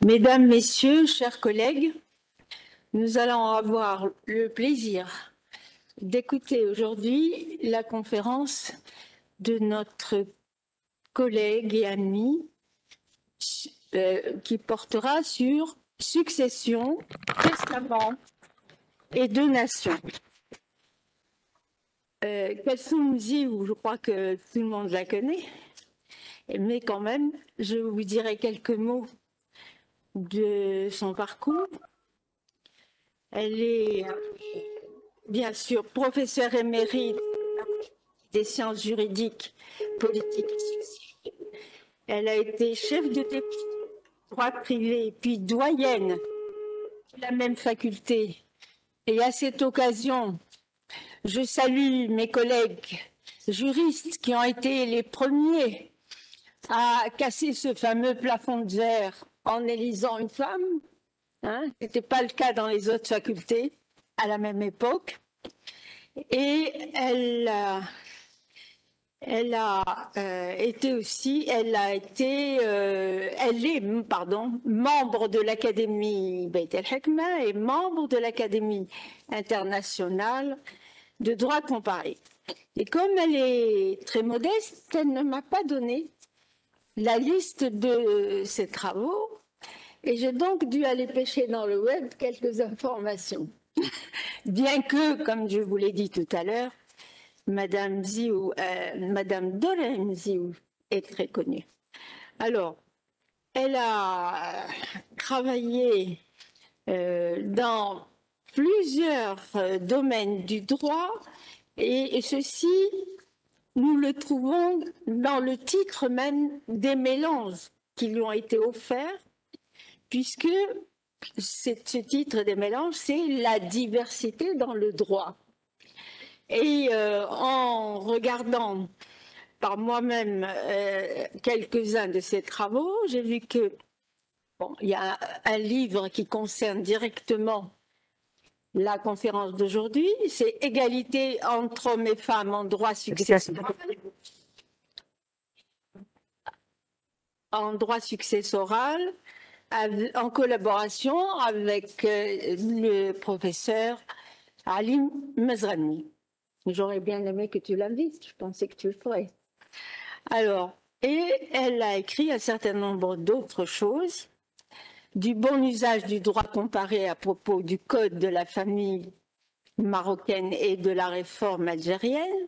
Mesdames, Messieurs, chers collègues, nous allons avoir le plaisir d'écouter aujourd'hui la conférence de notre collègue et ami qui portera sur succession, testament et donation. Kalsoum Ziou, je crois que tout le monde la connaît, mais quand même, je vous dirai quelques mots de son parcours. Elle est bien sûr professeure émérite des sciences juridiques, politiques et sociales. Elle a été chef de droit privé, puis doyenne de la même faculté. Et à cette occasion, je salue mes collègues juristes qui ont été les premiers à casser ce fameux plafond de verre en élisant une femme. Ce n'était pas le cas dans les autres facultés à la même époque. Et elle est membre de l'Académie Beit el-Hekma et membre de l'Académie internationale de droit comparé. Et comme elle est très modeste, elle ne m'a pas donné la liste de ses travaux et j'ai donc dû aller pêcher dans le web quelques informations. Bien que, comme je vous l'ai dit tout à l'heure, Madame Dorem Ziou est très connue. Alors, elle a travaillé dans plusieurs domaines du droit et ceci, nous le trouvons dans le titre même des mélanges qui lui ont été offerts, puisque ce titre des mélanges, c'est la diversité dans le droit. Et en regardant par moi-même quelques-uns de ces travaux, j'ai vu que il y a un livre qui concerne directement la conférence d'aujourd'hui, c'est Égalité entre hommes et femmes en droit successoral. En droit successoral, en collaboration avec le professeur Ali Mezrani. J'aurais bien aimé que tu l'invites, je pensais que tu le ferais. Alors, et elle a écrit un certain nombre d'autres choses, du bon usage du droit comparé à propos du code de la famille marocaine et de la réforme algérienne,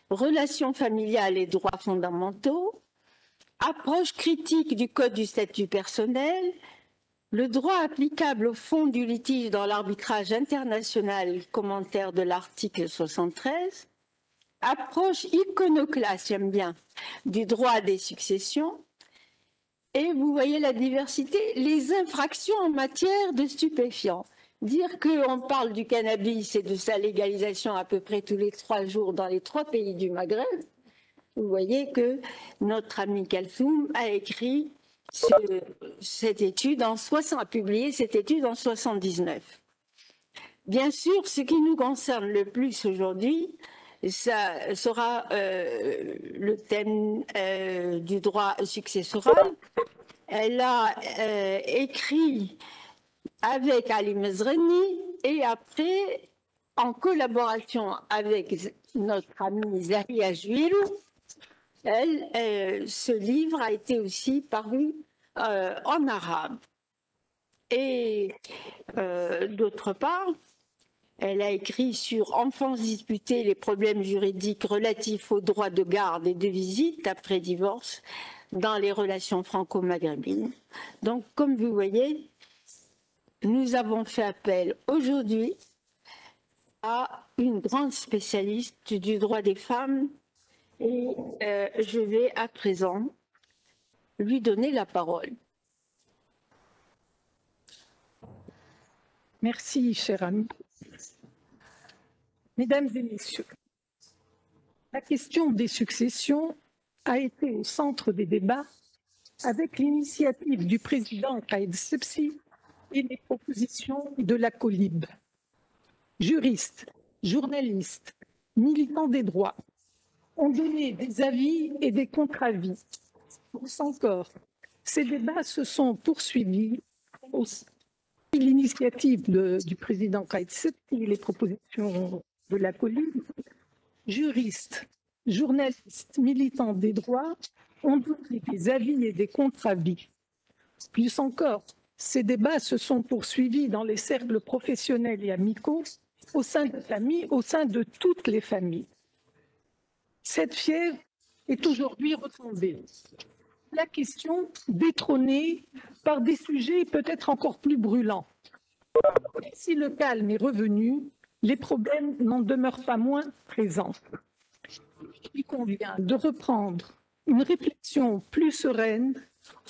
relations familiales et droits fondamentaux, approche critique du code du statut personnel, le droit applicable au fond du litige dans l'arbitrage international, commentaire de l'article 73, approche iconoclaste, j'aime bien, du droit des successions, et vous voyez la diversité, les infractions en matière de stupéfiants. Dire qu'on parle du cannabis et de sa légalisation à peu près tous les 3 jours dans les 3 pays du Maghreb, vous voyez que notre ami Kalsoum a écrit cette étude a publié cette étude en 79. Bien sûr, ce qui nous concerne le plus aujourd'hui, ça sera le thème du droit successoral. Elle a écrit avec Ali Mezrani et après, en collaboration avec notre ami Zahia Jouirou, ce livre a été aussi paru en arabe. Et d'autre part, elle a écrit sur Enfants disputés, les problèmes juridiques relatifs aux droits de garde et de visite après divorce dans les relations franco-maghrébines. Donc, comme vous voyez, nous avons fait appel aujourd'hui à une grande spécialiste du droit des femmes et je vais à présent lui donner la parole. Merci, cher ami. Mesdames et messieurs, la question des successions a été au centre des débats avec l'initiative du président Khaïd Sebsi et les propositions de la COLIB. Juristes, journalistes, militants des droits ont donné des avis et des contre-avis. Plus encore, Ces débats se sont poursuivis aussi l'initiative du président Kait Sebsi et les propositions de la colline. Juristes, journalistes, militants des droits ont donné des avis et des contre-avis. Plus encore, ces débats se sont poursuivis dans les cercles professionnels et amicaux, au sein de familles, au sein de toutes les familles. Cette fièvre est aujourd'hui retombée. La question détrônée par des sujets peut-être encore plus brûlants. Si le calme est revenu, les problèmes n'en demeurent pas moins présents. Il convient de reprendre une réflexion plus sereine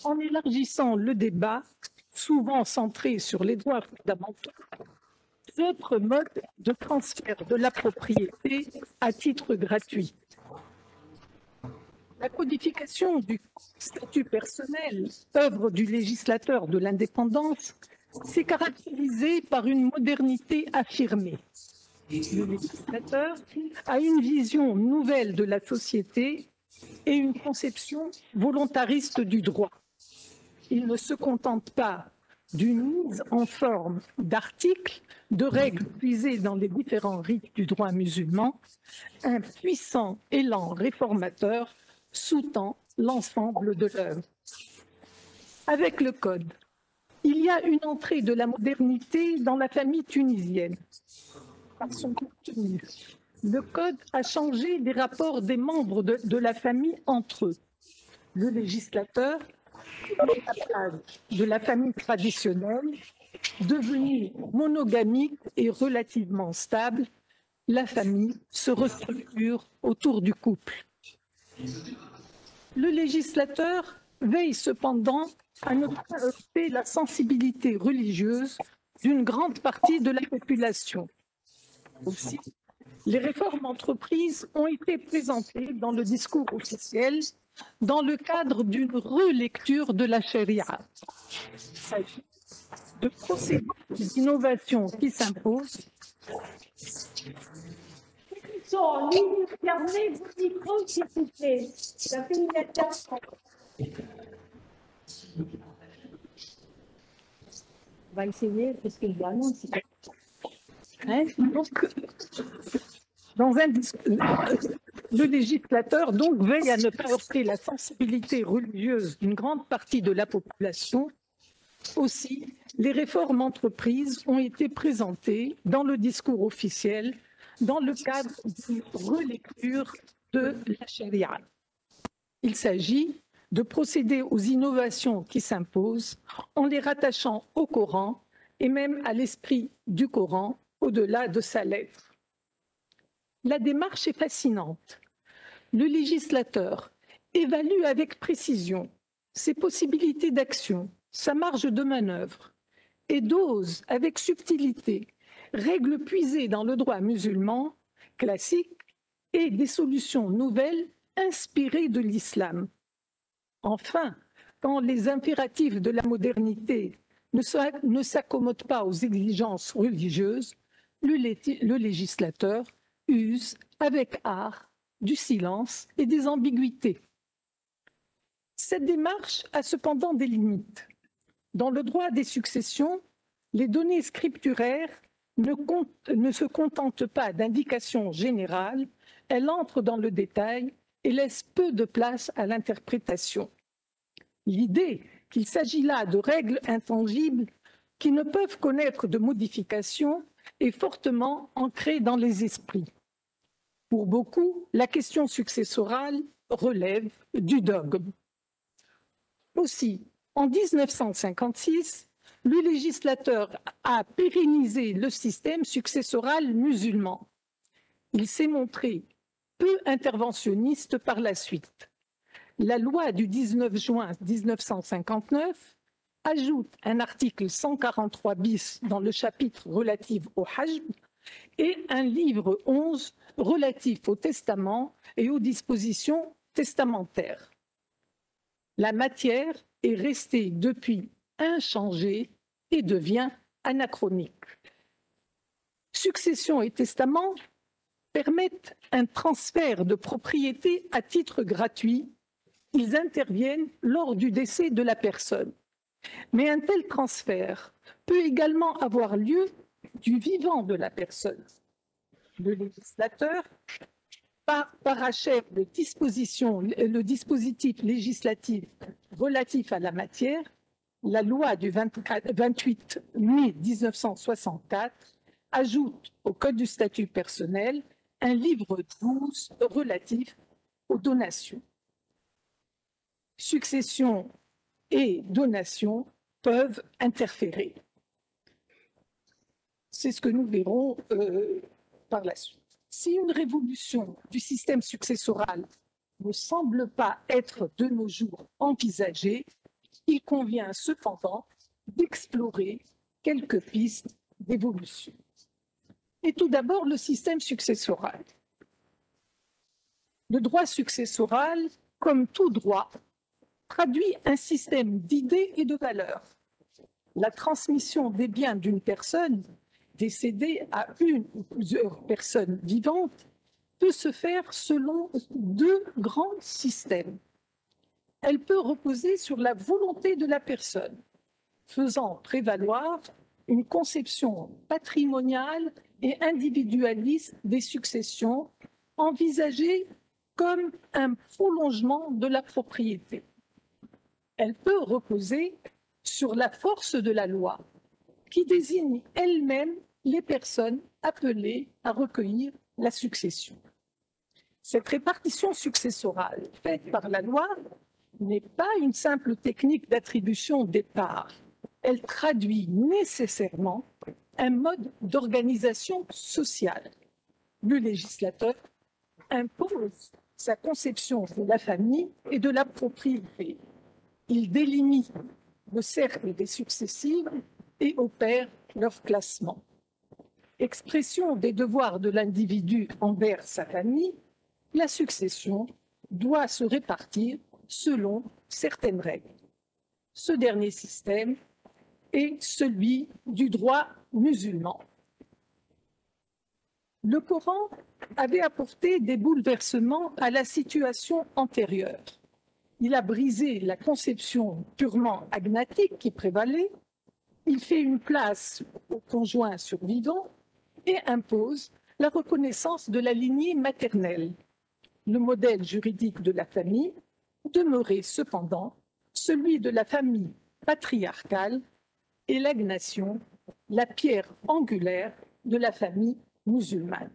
en élargissant le débat, souvent centré sur les droits fondamentaux, d'autres modes de transfert de la propriété à titre gratuit. La codification du statut personnel, œuvre du législateur de l'indépendance, s'est caractérisée par une modernité affirmée. Le législateur a une vision nouvelle de la société et une conception volontariste du droit. Il ne se contente pas d'une mise en forme d'articles, de règles puisées dans les différents rites du droit musulman. Un puissant élan réformateur sous-tend l'ensemble de l'œuvre. Avec le Code, il y a une entrée de la modernité dans la famille tunisienne. Par son contenu, le Code a changé les rapports des membres de la famille entre eux. Le législateur, de la famille traditionnelle, devenue monogamique et relativement stable, la famille se restructure autour du couple. Le législateur veille cependant à ne pas heurter la sensibilité religieuse d'une grande partie de la population. Aussi, les réformes entreprises ont été présentées dans le discours officiel dans le cadre d'une relecture de la charia. Il s'agit de procéder aux innovations qui s'imposent. En ligne, fermez vos micros, s'il vous plaît. Ça fait une intervention. On va essayer, parce qu'il y a non, c'est Le législateur donc veille à ne pas heurter la sensibilité religieuse d'une grande partie de la population. Aussi, les réformes entreprises ont été présentées dans le discours officiel dans le cadre d'une relecture de la charia. Il s'agit de procéder aux innovations qui s'imposent en les rattachant au Coran et même à l'esprit du Coran au-delà de sa lettre. La démarche est fascinante. Le législateur évalue avec précision ses possibilités d'action, sa marge de manœuvre et dose avec subtilité règles puisées dans le droit musulman classique et des solutions nouvelles inspirées de l'islam. Enfin, quand les impératifs de la modernité ne s'accommodent pas aux exigences religieuses, le législateur use avec art du silence et des ambiguïtés. Cette démarche a cependant des limites. Dans le droit des successions, les données scripturaires ne se contentent pas d'indications générales, elles entrent dans le détail et laissent peu de place à l'interprétation. L'idée qu'il s'agit là de règles intangibles qui ne peuvent connaître de modifications est fortement ancrée dans les esprits. Pour beaucoup, la question successorale relève du dogme. Aussi, en 1956, le législateur a pérennisé le système successoral musulman. Il s'est montré peu interventionniste par la suite. La loi du 19 juin 1959 ajoute un article 143 bis dans le chapitre relatif au Hajj et un livre 11 relatif au testament et aux dispositions testamentaires. La matière est restée depuis inchangée et devient anachronique. Succession et testament permettent un transfert de propriété à titre gratuit Ils interviennent lors du décès de la personne. Mais un tel transfert peut également avoir lieu du vivant de la personne. Le législateur parachève le dispositif législatif relatif à la matière, la loi du 28 mai 1964 ajoute au Code du statut personnel un livre 12 relatif aux donations. Succession et donation peuvent interférer. C'est ce que nous verrons par la suite. Si une révolution du système successoral ne semble pas être de nos jours envisagée, il convient cependant d'explorer quelques pistes d'évolution. Et tout d'abord, le système successoral. Le droit successoral, comme tout droit, traduit un système d'idées et de valeurs. La transmission des biens d'une personne décédée à une ou plusieurs personnes vivantes peut se faire selon deux grands systèmes. Elle peut reposer sur la volonté de la personne, faisant prévaloir une conception patrimoniale et individualiste des successions, envisagée comme un prolongement de la propriété. Elle peut reposer sur la force de la loi, qui désigne elle-même les personnes appelées à recueillir la succession. Cette répartition successorale faite par la loi n'est pas une simple technique d'attribution des parts. Elle traduit nécessairement un mode d'organisation sociale. Le législateur impose sa conception de la famille et de la propriété. Il délimite le cercle des successives et opère leur classement. Expression des devoirs de l'individu envers sa famille, la succession doit se répartir selon certaines règles. Ce dernier système est celui du droit musulman. Le Coran avait apporté des bouleversements à la situation antérieure. Il a brisé la conception purement agnatique qui prévalait, il fait une place au conjoint survivant et impose la reconnaissance de la lignée maternelle. Le modèle juridique de la famille demeurait cependant celui de la famille patriarcale et l'agnation, la pierre angulaire de la famille musulmane.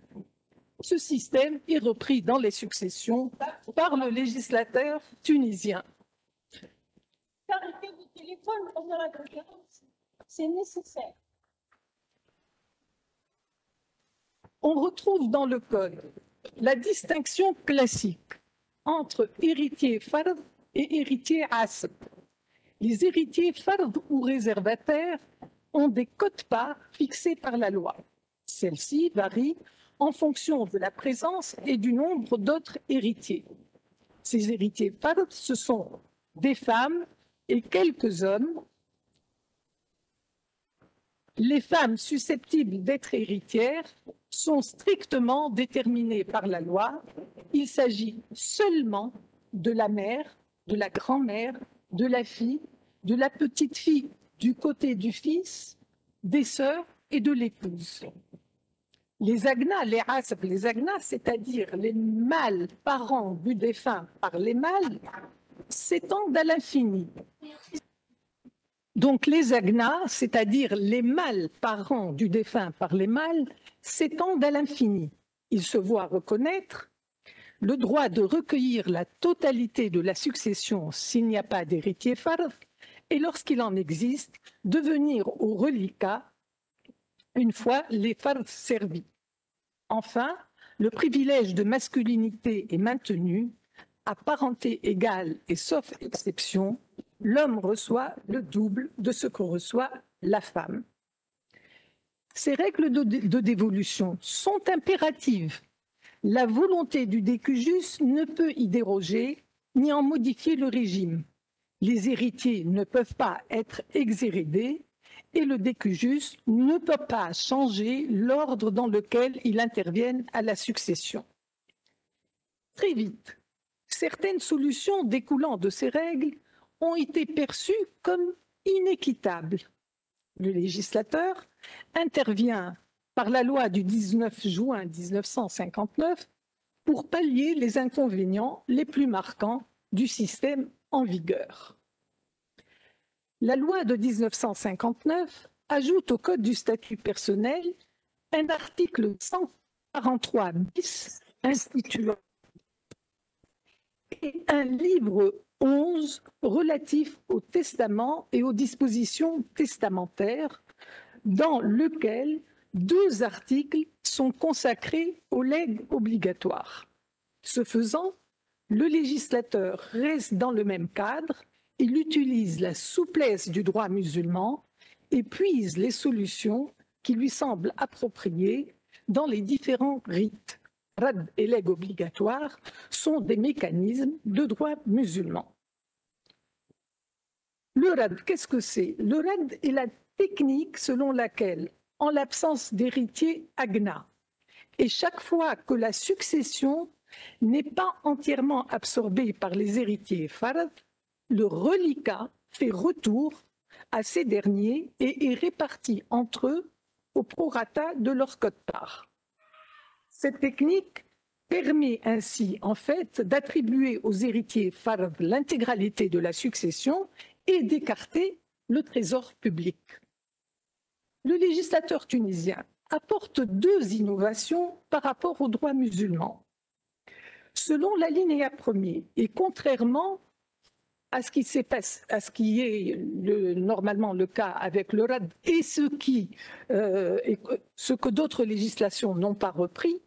Ce système est repris dans les successions par le législateur tunisien. Arrêtez le téléphone pendant la conférence, c'est nécessaire. On retrouve dans le Code la distinction classique entre héritier fard et héritier asb. Les héritiers fard ou réservataires ont des quotes-parts fixées par la loi. Celles-ci varient en fonction de la présence et du nombre d'autres héritiers. Ces héritiers fard, ce sont des femmes et quelques hommes. Les femmes susceptibles d'être héritières sont strictement déterminées par la loi. Il s'agit seulement de la mère, de la grand-mère, de la fille, de la petite-fille du côté du fils, des sœurs et de l'épouse. Les agnas, les asb, les agnas, c'est-à-dire les mâles parents du défunt par les mâles, s'étendent à l'infini. Donc les agnas, c'est-à-dire les mâles parents du défunt par les mâles, s'étendent à l'infini. Ils se voient reconnaître le droit de recueillir la totalité de la succession s'il n'y a pas d'héritier fard, et lorsqu'il en existe, de venir au reliquat une fois les fards servis. Enfin, le privilège de masculinité est maintenu. À parenté égale et sauf exception, l'homme reçoit le double de ce que reçoit la femme. Ces règles de dévolution sont impératives. La volonté du décujus ne peut y déroger ni en modifier le régime. Les héritiers ne peuvent pas être exhérédés et le décujus ne peut pas changer l'ordre dans lequel ils interviennent à la succession. Très vite, certaines solutions découlant de ces règles ont été perçues comme inéquitables. Le législateur intervient par la loi du 19 juin 1959 pour pallier les inconvénients les plus marquants du système en vigueur. La loi de 1959 ajoute au Code du statut personnel un article 143 bis instituant et un livre 11 relatif au testament et aux dispositions testamentaires, dans lequel 2 articles sont consacrés aux legs obligatoires. Ce faisant, le législateur reste dans le même cadre, il utilise la souplesse du droit musulman et puise les solutions qui lui semblent appropriées dans les différents rites. Rad et legs obligatoires sont des mécanismes de droit musulman. Le rad, qu'est-ce que c'est? Le rad est la technique selon laquelle, en l'absence d'héritier agna, et chaque fois que la succession n'est pas entièrement absorbée par les héritiers fard, le reliquat fait retour à ces derniers et est réparti entre eux au prorata de leur quote-part. Cette technique permet ainsi, en fait, d'attribuer aux héritiers fard l'intégralité de la succession et d'écarter le trésor public. Le législateur tunisien apporte 2 innovations par rapport au droit musulman. Selon l'alinéa 1er, et contrairement à ce qui est normalement le cas avec le RAD et ce que d'autres législations n'ont pas repris,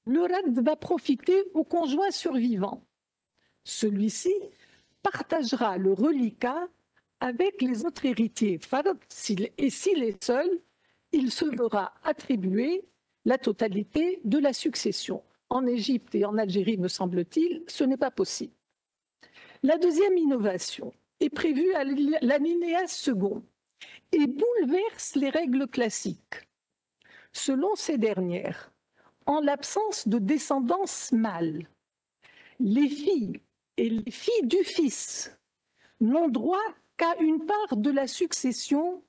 le RAD va profiter au conjoint survivant. Celui-ci partagera le reliquat avec les autres héritiers fard et s'il est seul, il se verra attribuer la totalité de la succession. En Égypte et en Algérie, me semble-t-il, ce n'est pas possible. La deuxième innovation est prévue à l'alinéa second et bouleverse les règles classiques. Selon ces dernières, en l'absence de descendance mâle, les filles et les filles du fils n'ont droit qu'à une part de la succession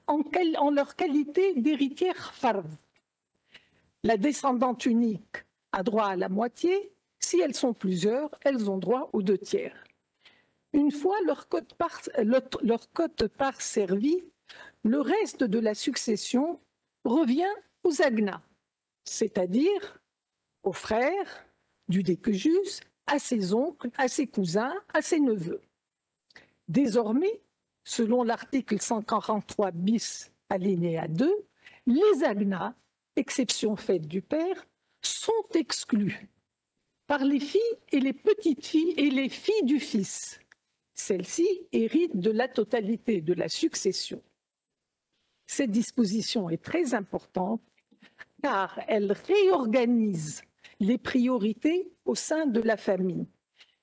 en leur qualité d'héritière fard. La descendante unique a droit à la moitié. Si elles sont plusieurs, elles ont droit aux 2/3. Une fois leur quote-part servie, le reste de la succession revient aux agnas, c'est-à-dire aux frères du décujus, à ses oncles, à ses cousins, à ses neveux. Désormais, selon l'article 143 bis alinéa 2, les agnas, exception faite du père, sont exclus par les filles et les petites filles et les filles du fils. Celles-ci héritent de la totalité de la succession. Cette disposition est très importante car elle réorganise les priorités au sein de la famille.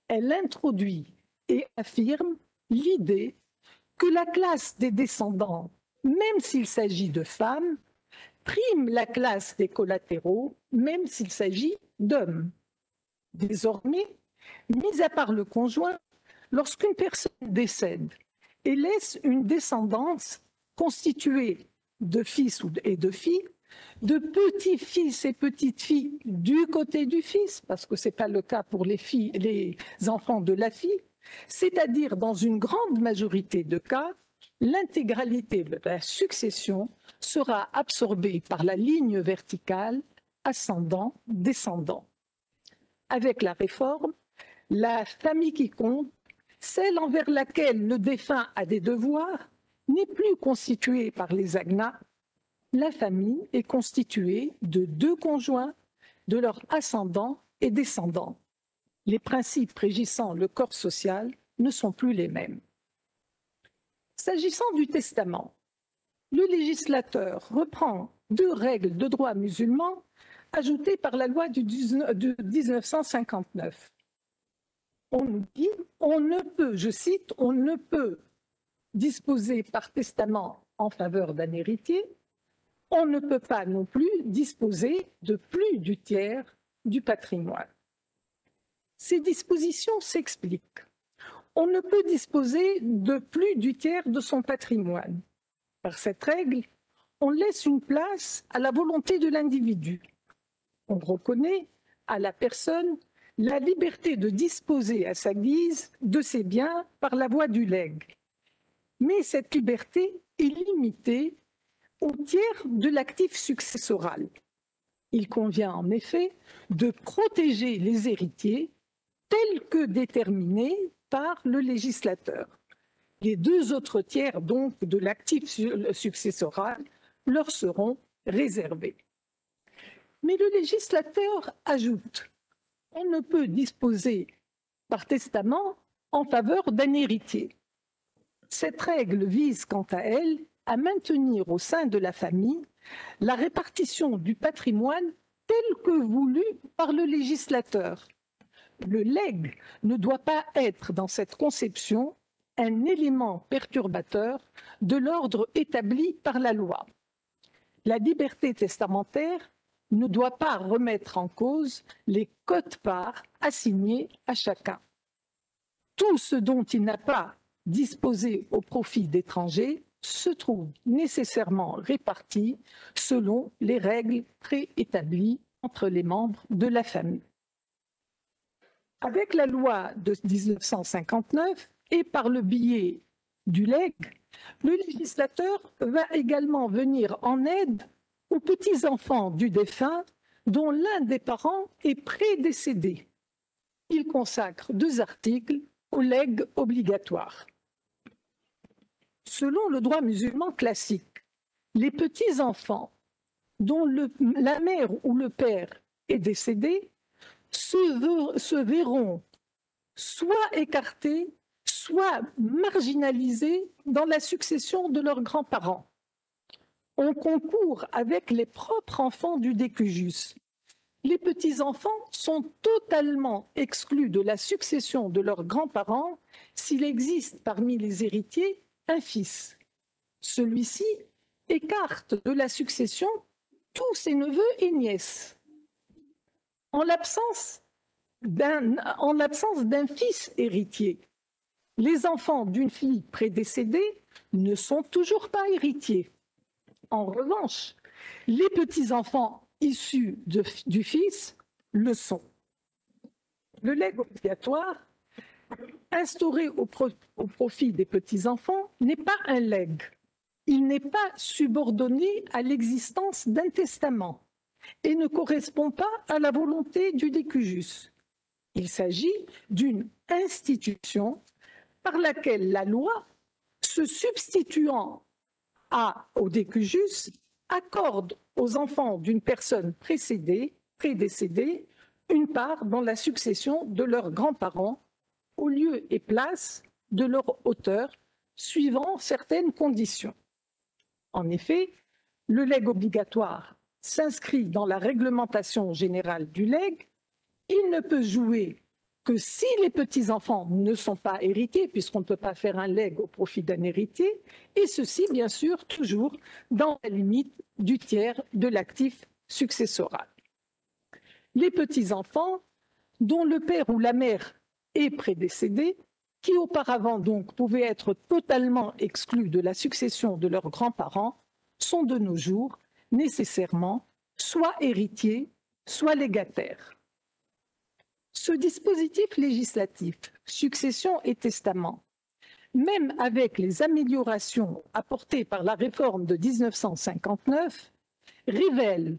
Elle introduit et affirme l'idée que la classe des descendants, même s'il s'agit de femmes, prime la classe des collatéraux, même s'il s'agit d'hommes. Désormais, mis à part le conjoint, lorsqu'une personne décède et laisse une descendance constituée de fils et de filles, de petits-fils et petites-filles du côté du fils, parce que ce n'est pas le cas pour les enfants de la fille, c'est-à-dire dans une grande majorité de cas, l'intégralité de la succession sera absorbée par la ligne verticale ascendant-descendant. Avec la réforme, la famille qui compte, celle envers laquelle le défunt a des devoirs, n'est plus constituée par les agnas. La famille est constituée de 2 conjoints, de leurs ascendants et descendants. Les principes régissant le corps social ne sont plus les mêmes. S'agissant du testament, le législateur reprend 2 règles de droit musulman ajoutées par la loi de 1959. On nous dit, on ne peut, je cite, on ne peut disposer par testament en faveur d'un héritier, on ne peut pas non plus disposer de plus du tiers du patrimoine. Ces dispositions s'expliquent. On ne peut disposer de plus du tiers de son patrimoine. Par cette règle, on laisse une place à la volonté de l'individu. On reconnaît à la personne la liberté de disposer à sa guise de ses biens par la voie du legs. Mais cette liberté est limitée au tiers de l'actif successoral. Il convient en effet de protéger les héritiers tels que déterminés par le législateur. Les 2 autres tiers donc de l'actif successoral leur seront réservés. Mais le législateur ajoute: on ne peut disposer par testament en faveur d'un héritier. Cette règle vise quant à elle à maintenir au sein de la famille la répartition du patrimoine telle que voulue par le législateur. Le legs ne doit pas être dans cette conception un élément perturbateur de l'ordre établi par la loi. La liberté testamentaire ne doit pas remettre en cause les quotes-parts assignées à chacun. Tout ce dont il n'a pas disposé au profit d'étrangers se trouve nécessairement réparti selon les règles préétablies entre les membres de la famille. Avec la loi de 1959 et par le biais du legs, le législateur va également venir en aide aux petits-enfants du défunt dont l'un des parents est prédécédé. Il consacre 2 articles au legs obligatoire. Selon le droit musulman classique, les petits-enfants dont la mère ou le père est décédé se verront soit écartés, soit marginalisés dans la succession de leurs grands-parents. On concourt avec les propres enfants du décujus. Les petits-enfants sont totalement exclus de la succession de leurs grands-parents s'il existe parmi les héritiers un fils. Celui-ci écarte de la succession tous ses neveux et nièces. En l'absence d'un fils héritier, les enfants d'une fille prédécédée ne sont toujours pas héritiers. En revanche, les petits-enfants issus du fils le sont. Le legs obligatoire, instauré au profit des petits-enfants, n'est pas un legs. Il n'est pas subordonné à l'existence d'un testament et ne correspond pas à la volonté du décujus. Il s'agit d'une institution par laquelle la loi, se substituant au décujus, accorde aux enfants d'une personne prédécédée une part dans la succession de leurs grands-parents au lieu et place de leur auteur, suivant certaines conditions. En effet, le legs obligatoire s'inscrit dans la réglementation générale du legs. Il ne peut jouer que si les petits-enfants ne sont pas héritiers, puisqu'on ne peut pas faire un legs au profit d'un héritier, et ceci, bien sûr, toujours dans la limite du tiers de l'actif successoral. Les petits-enfants, dont le père ou la mère est prédécédé, qui auparavant donc pouvaient être totalement exclus de la succession de leurs grands-parents, sont de nos jours nécessairement soit héritiers, soit légataires. Ce dispositif législatif, succession et testament, même avec les améliorations apportées par la réforme de 1959, révèle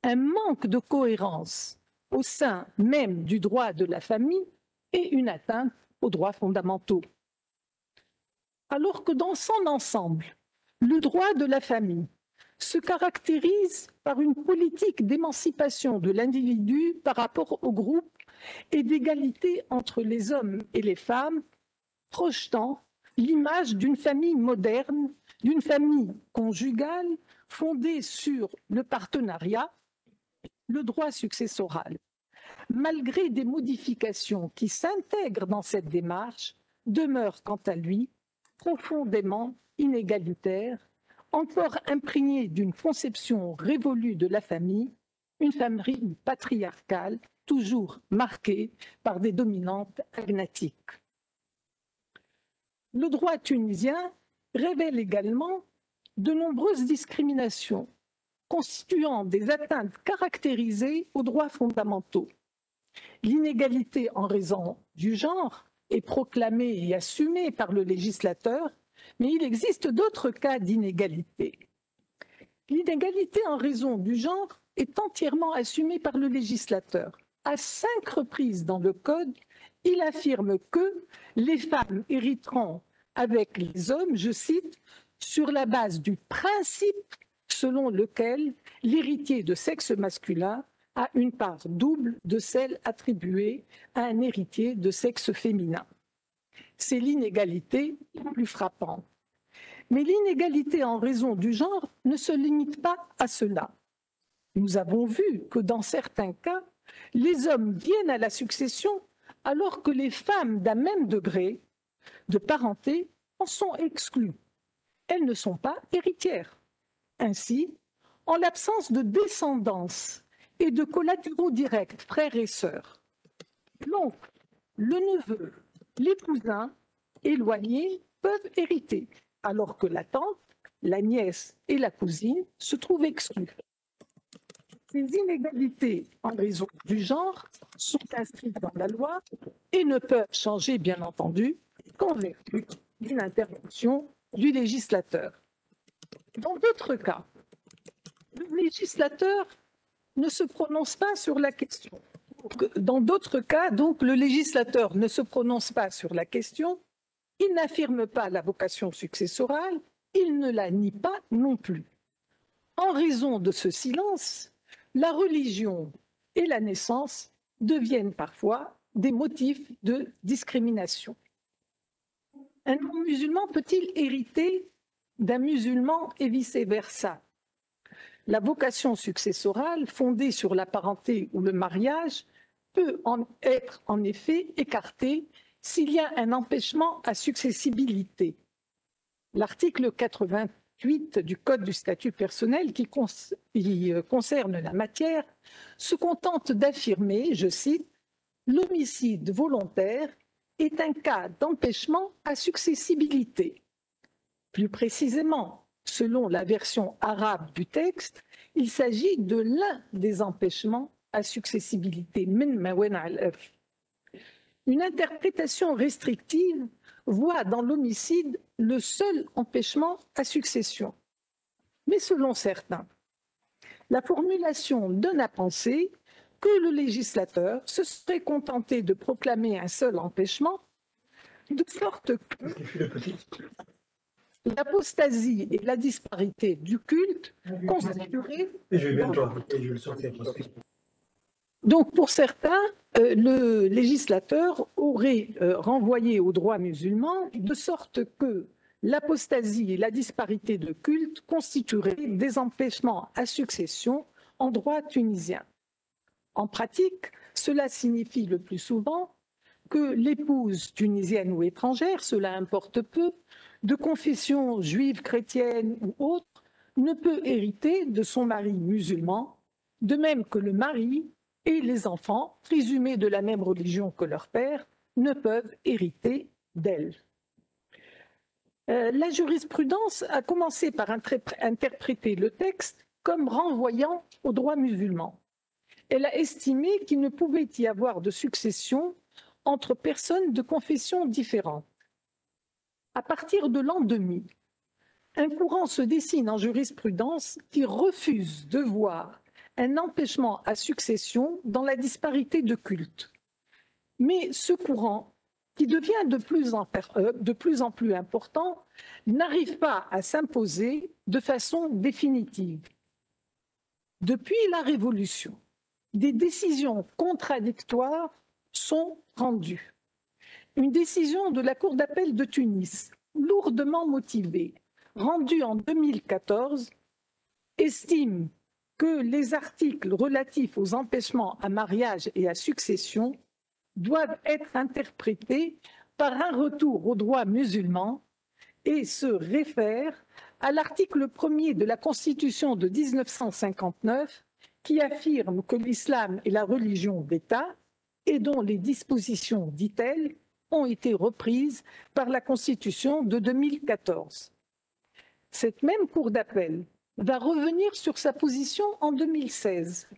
un manque de cohérence au sein même du droit de la famille et une atteinte aux droits fondamentaux. Alors que dans son ensemble, le droit de la famille se caractérise par une politique d'émancipation de l'individu par rapport au groupe et d'égalité entre les hommes et les femmes, projetant l'image d'une famille moderne, d'une famille conjugale fondée sur le partenariat, le droit successoral. Malgré des modifications qui s'intègrent dans cette démarche, demeure quant à lui profondément inégalitaire, encore imprégné d'une conception révolue de la famille, une famille patriarcale toujours marquée par des dominantes agnatiques. Le droit tunisien révèle également de nombreuses discriminations constituant des atteintes caractérisées aux droits fondamentaux. L'inégalité en raison du genre est proclamée et assumée par le législateur, mais il existe d'autres cas d'inégalité. L'inégalité en raison du genre est entièrement assumée par le législateur. À 5 reprises dans le Code, il affirme que les femmes hériteront avec les hommes, je cite, sur la base du principe selon lequel l'héritier de sexe masculin a une part double de celle attribuée à un héritier de sexe féminin. C'est l'inégalité la plus frappante. Mais l'inégalité en raison du genre ne se limite pas à cela. Nous avons vu que dans certains cas, les hommes viennent à la succession alors que les femmes d'un même degré de parenté en sont exclues. Elles ne sont pas héritières. Ainsi, en l'absence de descendance et de collatéraux directs, frères et sœurs, l'oncle, le neveu, les cousins éloignés peuvent hériter, alors que la tante, la nièce et la cousine se trouvent exclues. Ces inégalités en raison du genre sont inscrites dans la loi et ne peuvent changer, bien entendu, qu'en vertu d'une intervention du législateur. Dans d'autres cas, le législateur ne se prononce pas sur la question. Dans d'autres cas, donc, le législateur ne se prononce pas sur la question, il n'affirme pas la vocation successorale, il ne la nie pas non plus. En raison de ce silence, la religion et la naissance deviennent parfois des motifs de discrimination. Un non-musulman peut-il hériter d'un musulman et vice-versa? La vocation successorale, fondée sur la parenté ou le mariage, peut être en effet écartée s'il y a un empêchement à successibilité. L'article 88 du Code du statut personnel qui concerne la matière se contente d'affirmer, je cite, « l'homicide volontaire est un cas d'empêchement à successibilité ». Plus précisément, selon la version arabe du texte, il s'agit de l'un des empêchements à successibilité. Une interprétation restrictive voit dans l'homicide le seul empêchement à succession. Mais selon certains, la formulation donne à penser que le législateur se serait contenté de proclamer un seul empêchement, de sorte que l'apostasie et la disparité du culte constitueraient... Donc, pour certains, le législateur aurait renvoyé au droit musulman de sorte que l'apostasie et la disparité de culte constitueraient des empêchements à succession en droit tunisien. En pratique, cela signifie le plus souvent que l'épouse tunisienne ou étrangère, cela importe peu, de confession juive, chrétienne ou autre, ne peut hériter de son mari musulman, de même que le mari et les enfants, présumés de la même religion que leur père, ne peuvent hériter d'elle. La jurisprudence a commencé par interpréter le texte comme renvoyant au droit musulman. Elle a estimé qu'il ne pouvait y avoir de succession entre personnes de confessions différentes. À partir de l'an 2000, un courant se dessine en jurisprudence qui refuse de voir un empêchement à succession dans la disparité de culte. Mais ce courant, qui devient de plus en plus important, n'arrive pas à s'imposer de façon définitive. Depuis la Révolution, des décisions contradictoires sont rendues. Une décision de la Cour d'appel de Tunis, lourdement motivée, rendue en 2014, estime que les articles relatifs aux empêchements à mariage et à succession doivent être interprétés par un retour au droit musulman et se réfèrent à l'article 1er de la Constitution de 1959 qui affirme que l'islam est la religion d'État et dont les dispositions, dit-elle, ont été reprises par la Constitution de 2014. Cette même Cour d'appel va revenir sur sa position en 2016.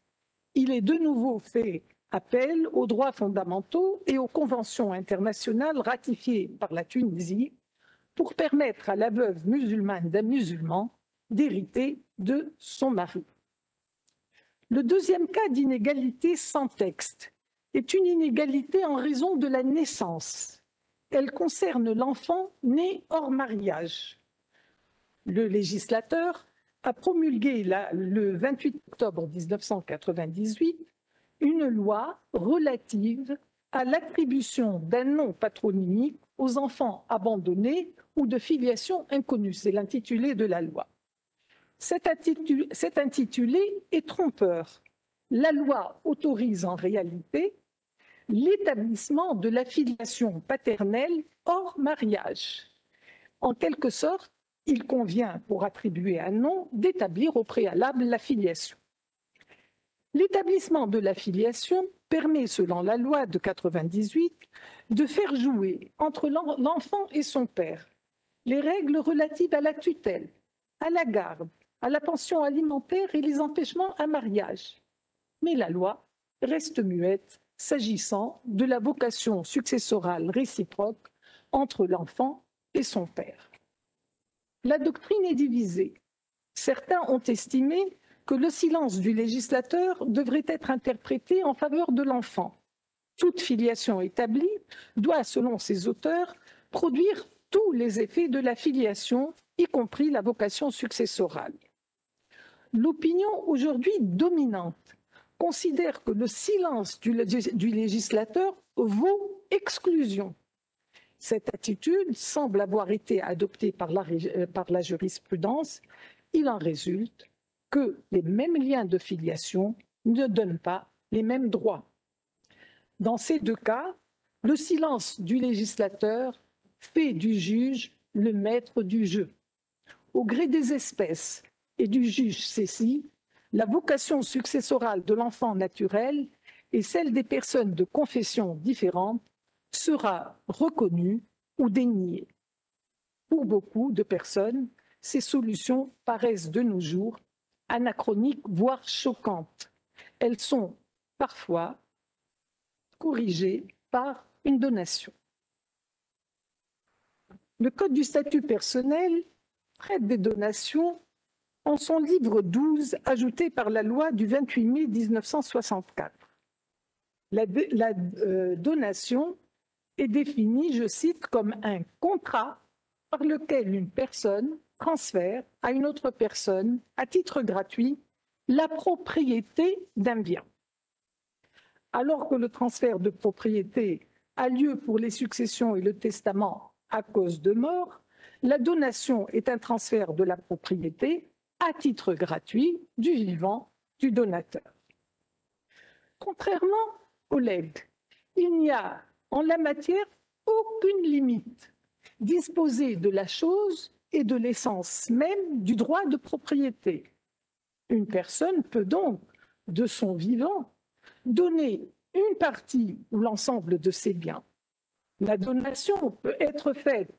Il est de nouveau fait appel aux droits fondamentaux et aux conventions internationales ratifiées par la Tunisie pour permettre à la veuve musulmane d'un musulman d'hériter de son mari. Le deuxième cas d'inégalité sans texte est une inégalité en raison de la naissance. Elle concerne l'enfant né hors mariage. Le législateur a promulgué le 28 octobre 1998 une loi relative à l'attribution d'un nom patronymique aux enfants abandonnés ou de filiation inconnue. C'est l'intitulé de la loi. Cet intitulé est trompeur. La loi autorise en réalité l'établissement de la filiation paternelle hors mariage. En quelque sorte, il convient, pour attribuer un nom, d'établir au préalable la filiation. L'établissement de la filiation permet, selon la loi de 1998, de faire jouer entre l'enfant et son père les règles relatives à la tutelle, à la garde, à la pension alimentaire et les empêchements à mariage. Mais la loi reste muette s'agissant de la vocation successorale réciproque entre l'enfant et son père. La doctrine est divisée. Certains ont estimé que le silence du législateur devrait être interprété en faveur de l'enfant. Toute filiation établie doit, selon ces auteurs, produire tous les effets de la filiation, y compris la vocation successorale. L'opinion aujourd'hui dominante considère que le silence du législateur vaut exclusion. Cette attitude semble avoir été adoptée par la jurisprudence. Il en résulte que les mêmes liens de filiation ne donnent pas les mêmes droits. Dans ces deux cas, le silence du législateur fait du juge le maître du jeu. Au gré des espèces et du juge saisi, la vocation successorale de l'enfant naturel et celle des personnes de confession différente sera reconnue ou déniée. Pour beaucoup de personnes, ces solutions paraissent de nos jours anachroniques, voire choquantes. Elles sont parfois corrigées par une donation. Le Code du statut personnel traite des donations en son livre 12, ajouté par la loi du 28 mai 1964. La donation est définie, je cite, comme un contrat par lequel une personne transfère à une autre personne, à titre gratuit, la propriété d'un bien. Alors que le transfert de propriété a lieu pour les successions et le testament à cause de mort, la donation est un transfert de la propriété à titre gratuit du vivant du donateur. Contrairement au legs, il n'y a en la matière aucune limite. Disposer de la chose est de l'essence même du droit de propriété. Une personne peut donc, de son vivant, donner une partie ou l'ensemble de ses biens. La donation peut être faite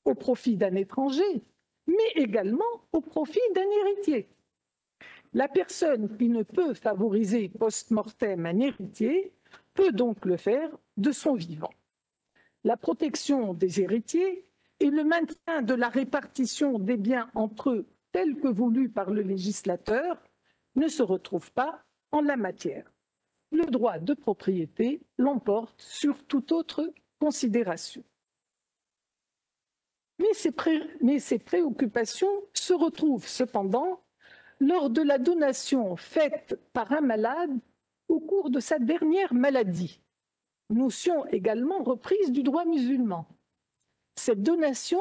au profit d'un étranger, mais également au profit d'un héritier. La personne qui ne peut favoriser post-mortem un héritier peut donc le faire de son vivant. La protection des héritiers et le maintien de la répartition des biens entre eux tel que voulu par le législateur ne se retrouvent pas en la matière. Le droit de propriété l'emporte sur toute autre considération. Mais ces préoccupations se retrouvent cependant lors de la donation faite par un malade au cours de sa dernière maladie, notion également reprise du droit musulman. Cette donation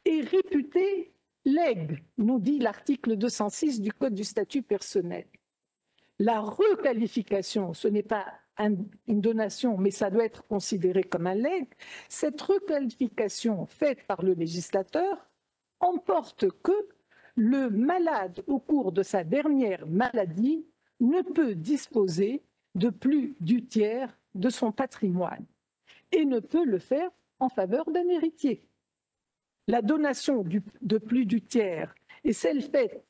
est réputée legs, nous dit l'article 206 du Code du statut personnel. La requalification, ce n'est pas une donation, mais ça doit être considéré comme un legs. Cette requalification faite par le législateur emporte que le malade au cours de sa dernière maladie ne peut disposer de plus du tiers de son patrimoine et ne peut le faire en faveur d'un héritier. La donation de plus du tiers et celle faite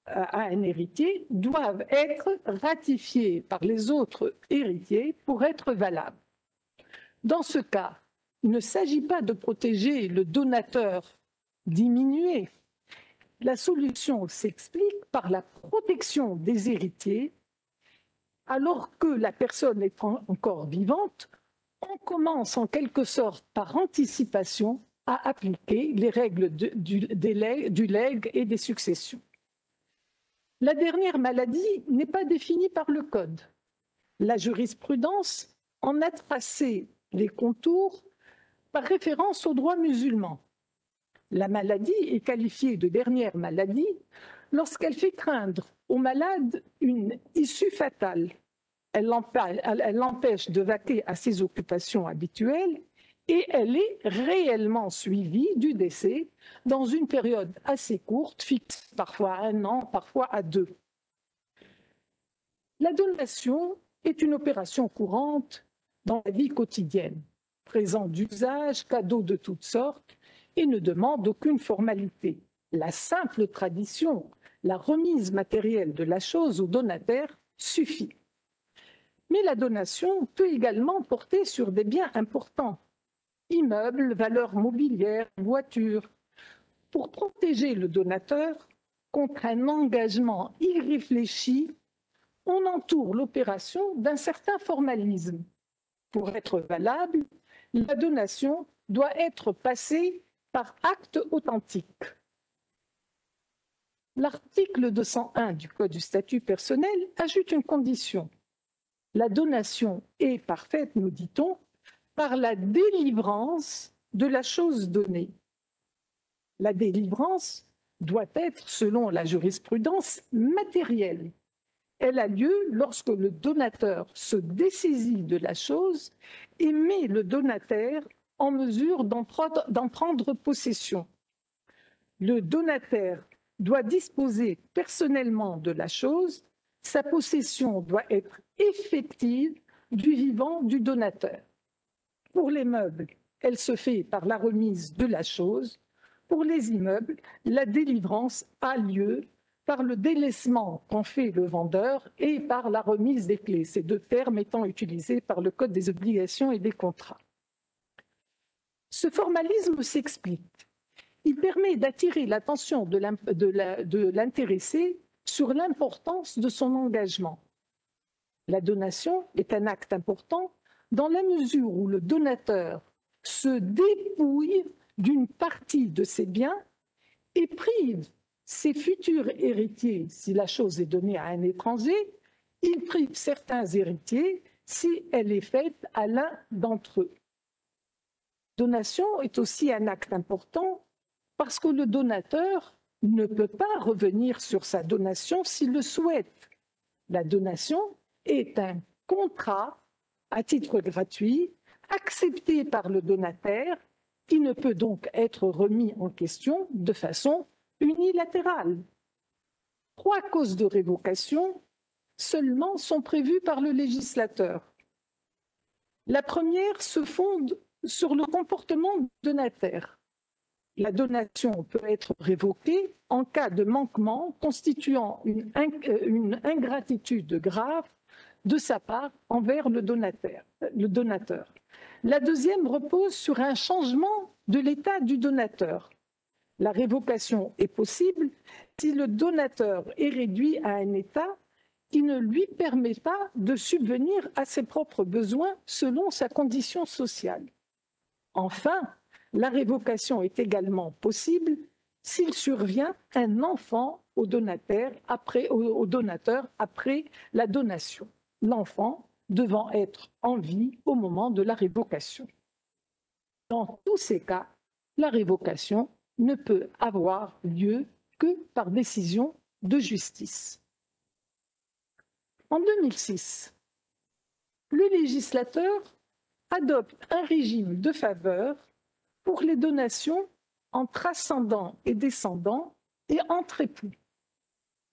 à un héritier doivent être ratifiées par les autres héritiers pour être valables. Dans ce cas, il ne s'agit pas de protéger le donateur diminué. La solution s'explique par la protection des héritiers. Alors que la personne est encore vivante, on commence en quelque sorte par anticipation à appliquer les règles du legs et des successions. La dernière maladie n'est pas définie par le Code. La jurisprudence en a tracé les contours par référence au droit musulman. La maladie est qualifiée de dernière maladie lorsqu'elle fait craindre au malade une issue fatale. Elle l'empêche de vaquer à ses occupations habituelles et elle est réellement suivie du décès dans une période assez courte, fixe parfois à 1 an, parfois à 2. La donation est une opération courante dans la vie quotidienne, présent d'usage, cadeau de toutes sortes, et ne demande aucune formalité. La simple tradition, la remise matérielle de la chose au donataire suffit. Mais la donation peut également porter sur des biens importants, immeubles, valeurs mobilières, voitures. Pour protéger le donateur contre un engagement irréfléchi, on entoure l'opération d'un certain formalisme. Pour être valable, la donation doit être passée par acte authentique. L'article 201 du Code du statut personnel ajoute une condition. La donation est parfaite, nous dit-on, par la délivrance de la chose donnée. La délivrance doit être, selon la jurisprudence, matérielle. Elle a lieu lorsque le donateur se dessaisit de la chose et met le donataire en mesure d'en prendre possession. Le donataire doit disposer personnellement de la chose, sa possession doit être effective du vivant du donateur. Pour les meubles, elle se fait par la remise de la chose. Pour les immeubles, la délivrance a lieu par le délaissement qu'en fait le vendeur et par la remise des clés, ces deux termes étant utilisés par le Code des obligations et des contrats. Ce formalisme s'explique. Il permet d'attirer l'attention de l'intéressé sur l'importance de son engagement. La donation est un acte important dans la mesure où le donateur se dépouille d'une partie de ses biens et prive ses futurs héritiers, si la chose est donnée à un étranger, il prive certains héritiers si elle est faite à l'un d'entre eux. Donation est aussi un acte important parce que le donateur ne peut pas revenir sur sa donation s'il le souhaite. La donation est un contrat à titre gratuit accepté par le donataire qui ne peut donc être remis en question de façon unilatérale. 3 causes de révocation seulement sont prévues par le législateur. La première se fonde sur le comportement donataire. La donation peut être révoquée en cas de manquement constituant une ingratitude grave de sa part envers le donateur. La deuxième repose sur un changement de l'état du donateur. La révocation est possible si le donateur est réduit à un état qui ne lui permet pas de subvenir à ses propres besoins selon sa condition sociale. Enfin, la révocation est également possible s'il survient un enfant au donateur après la donation, l'enfant devant être en vie au moment de la révocation. Dans tous ces cas, la révocation ne peut avoir lieu que par décision de justice. En 2006, le législateur adopte un régime de faveur pour les donations entre ascendants et descendants et entre époux.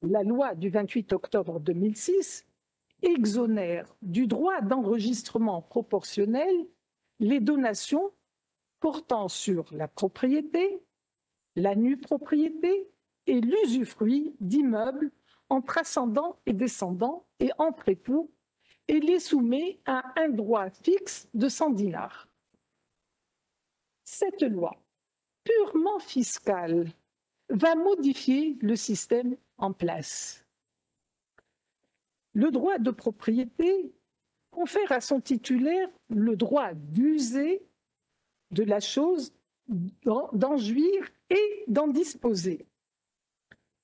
La loi du 28 octobre 2006 exonère du droit d'enregistrement proportionnel les donations portant sur la propriété, la nue propriété et l'usufruit d'immeubles entre ascendants et descendants et entre époux, et les soumet à un droit fixe de 100 dinars. Cette loi, purement fiscale, va modifier le système en place. Le droit de propriété confère à son titulaire le droit d'user de la chose, d'en jouir et d'en disposer.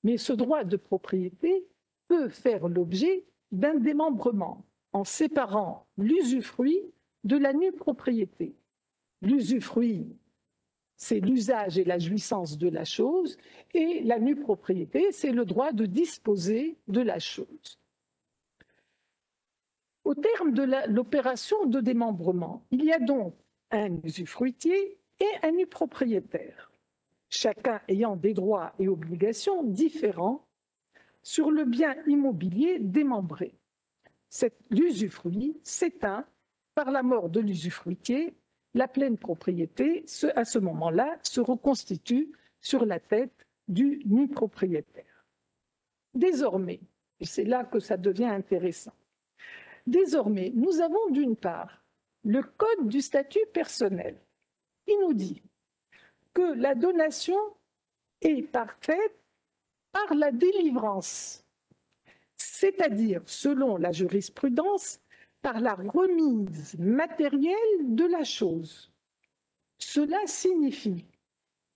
Mais ce droit de propriété peut faire l'objet d'un démembrement en séparant l'usufruit de la nue propriété. L'usufruit, c'est l'usage et la jouissance de la chose, et la nue propriété, c'est le droit de disposer de la chose. Au terme de l'opération de démembrement, il y a donc un usufruitier et un nu propriétaire, chacun ayant des droits et obligations différents sur le bien immobilier démembré. L'usufruit s'éteint par la mort de l'usufruitier. La pleine propriété, à ce moment-là, se reconstitue sur la tête du nu propriétaire. Désormais, et c'est là que ça devient intéressant, désormais, nous avons d'une part le Code du statut personnel qui nous dit que la donation est parfaite par la délivrance, c'est-à-dire, selon la jurisprudence, par la remise matérielle de la chose. Cela signifie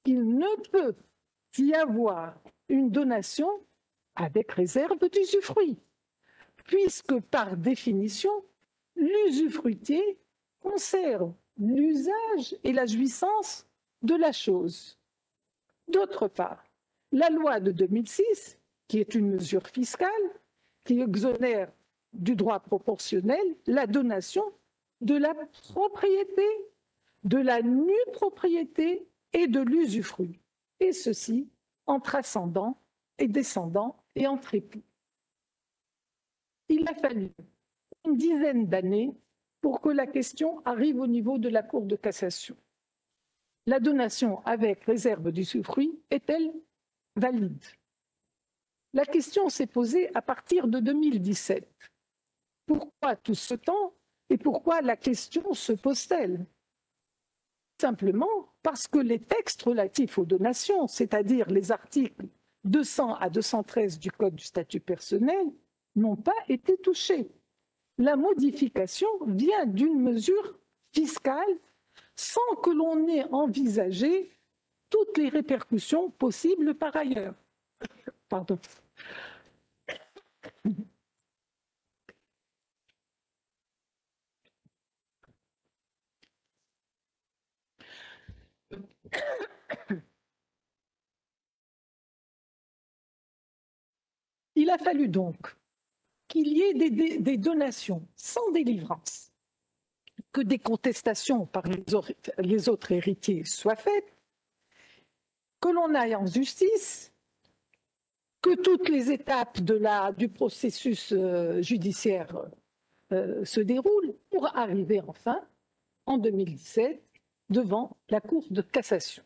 qu'il ne peut y avoir une donation avec réserve d'usufruit, puisque par définition, l'usufruitier conserve l'usage et la jouissance de la chose. D'autre part, la loi de 2006, qui est une mesure fiscale, qui exonère du droit proportionnel la donation de la propriété, de la nue propriété et de l'usufruit, et ceci entre ascendants et descendants et entre époux. Il a fallu une dizaine d'années pour que la question arrive au niveau de la Cour de cassation. La donation avec réserve d'usufruit est-elle valide? La question s'est posée à partir de 2017. Pourquoi tout ce temps et pourquoi la question se pose-t-elle? Simplement parce que les textes relatifs aux donations, c'est-à-dire les articles 200 à 213 du Code du statut personnel, n'ont pas été touchés. La modification vient d'une mesure fiscale sans que l'on ait envisagé toutes les répercussions possibles par ailleurs. Pardon. Il a fallu donc qu'il y ait des donations sans délivrance, que des contestations par les autres héritiers soient faites, que l'on aille en justice, que toutes les étapes du processus judiciaire se déroulent pour arriver enfin, en 2017, devant la Cour de cassation.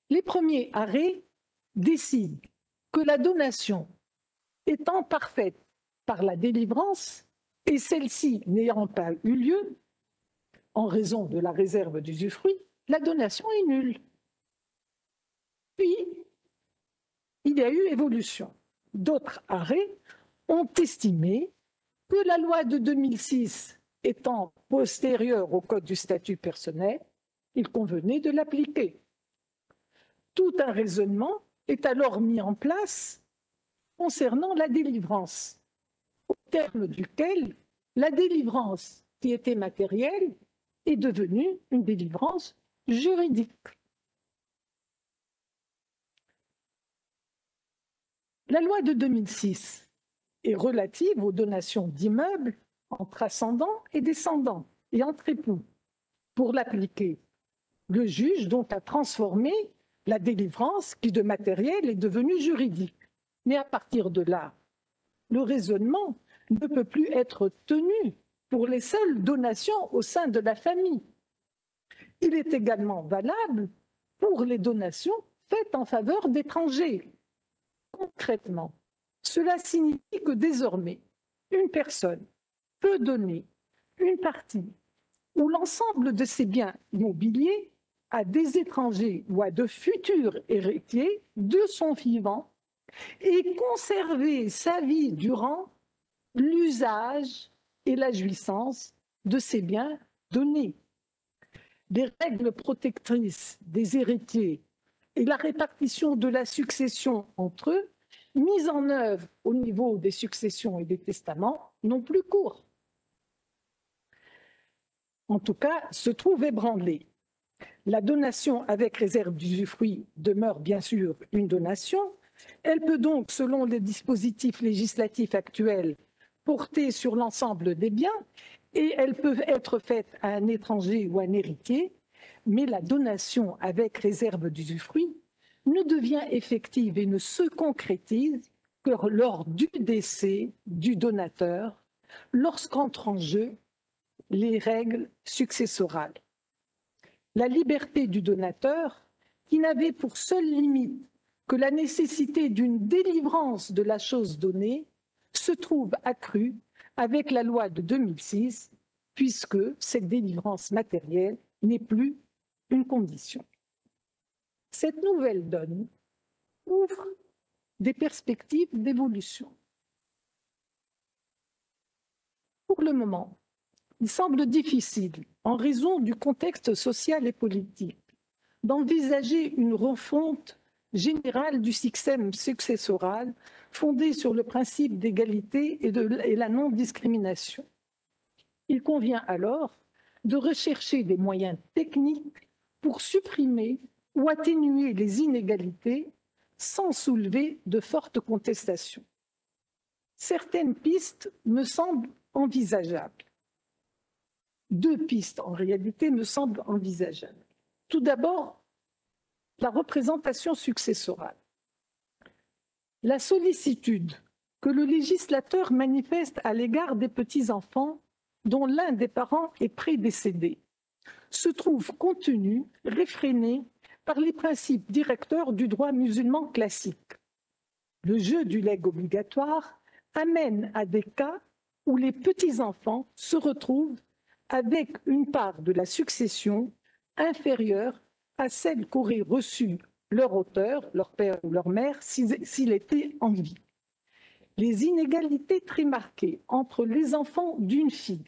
Les premiers arrêts décident que la donation étant parfaite par la délivrance et celle-ci n'ayant pas eu lieu, en raison de la réserve d'usufruit, la donation est nulle. Puis, il y a eu évolution. D'autres arrêts ont estimé que la loi de 2006 étant postérieure au Code du statut personnel, il convenait de l'appliquer. Tout un raisonnement est alors mis en place concernant la délivrance, au terme duquel la délivrance qui était matérielle est devenue une délivrance juridique. La loi de 2006 est relative aux donations d'immeubles entre ascendants et descendants et entre époux. Pour l'appliquer, le juge donc a transformé La délivrance, qui de matériel est devenue juridique. Mais à partir de là, le raisonnement ne peut plus être tenu pour les seules donations au sein de la famille. Il est également valable pour les donations faites en faveur d'étrangers. Concrètement, cela signifie que désormais, une personne peut donner une partie ou l'ensemble de ses biens immobiliers à des étrangers ou à de futurs héritiers de son vivant et conserver sa vie durant l'usage et la jouissance de ces biens donnés. Les règles protectrices des héritiers et la répartition de la succession entre eux, mises en œuvre au niveau des successions et des testaments, n'ont plus cours. En tout cas, se trouve ébranlée. La donation avec réserve d'usufruit demeure bien sûr une donation. Elle peut donc, selon les dispositifs législatifs actuels, porter sur l'ensemble des biens et elles peuvent être faites à un étranger ou un héritier, mais la donation avec réserve d'usufruit ne devient effective et ne se concrétise que lors du décès du donateur, lorsqu'entrent en jeu les règles successorales. La liberté du donateur, qui n'avait pour seule limite que la nécessité d'une délivrance de la chose donnée, se trouve accrue avec la loi de 2006, puisque cette délivrance matérielle n'est plus une condition. Cette nouvelle donne ouvre des perspectives d'évolution. Pour le moment, il semble difficile, en raison du contexte social et politique, d'envisager une refonte générale du système successoral fondé sur le principe d'égalité et la non-discrimination. Il convient alors de rechercher des moyens techniques pour supprimer ou atténuer les inégalités sans soulever de fortes contestations. Certaines pistes me semblent envisageables. Deux pistes, en réalité, me semblent envisageables. Tout d'abord, la représentation successorale. La sollicitude que le législateur manifeste à l'égard des petits-enfants dont l'un des parents est prédécédé se trouve contenue, réfrénée par les principes directeurs du droit musulman classique. Le jeu du legs obligatoire amène à des cas où les petits-enfants se retrouvent avec une part de la succession inférieure à celle qu'aurait reçue leur auteur, leur père ou leur mère, s'il était en vie. Les inégalités très marquées entre les enfants d'une fille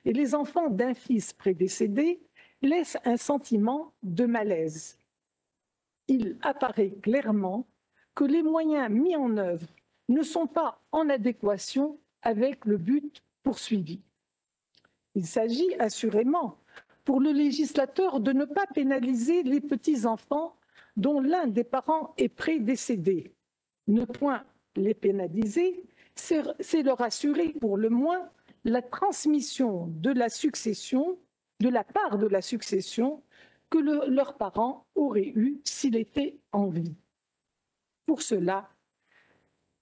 et les enfants d'un fils prédécédé laissent un sentiment de malaise. Il apparaît clairement que les moyens mis en œuvre ne sont pas en adéquation avec le but poursuivi. Il s'agit assurément pour le législateur de ne pas pénaliser les petits-enfants dont l'un des parents est prédécédé. Ne point les pénaliser, c'est leur assurer pour le moins la transmission de la succession, de la part de la succession que leurs parents auraient eue s'il était en vie. Pour cela,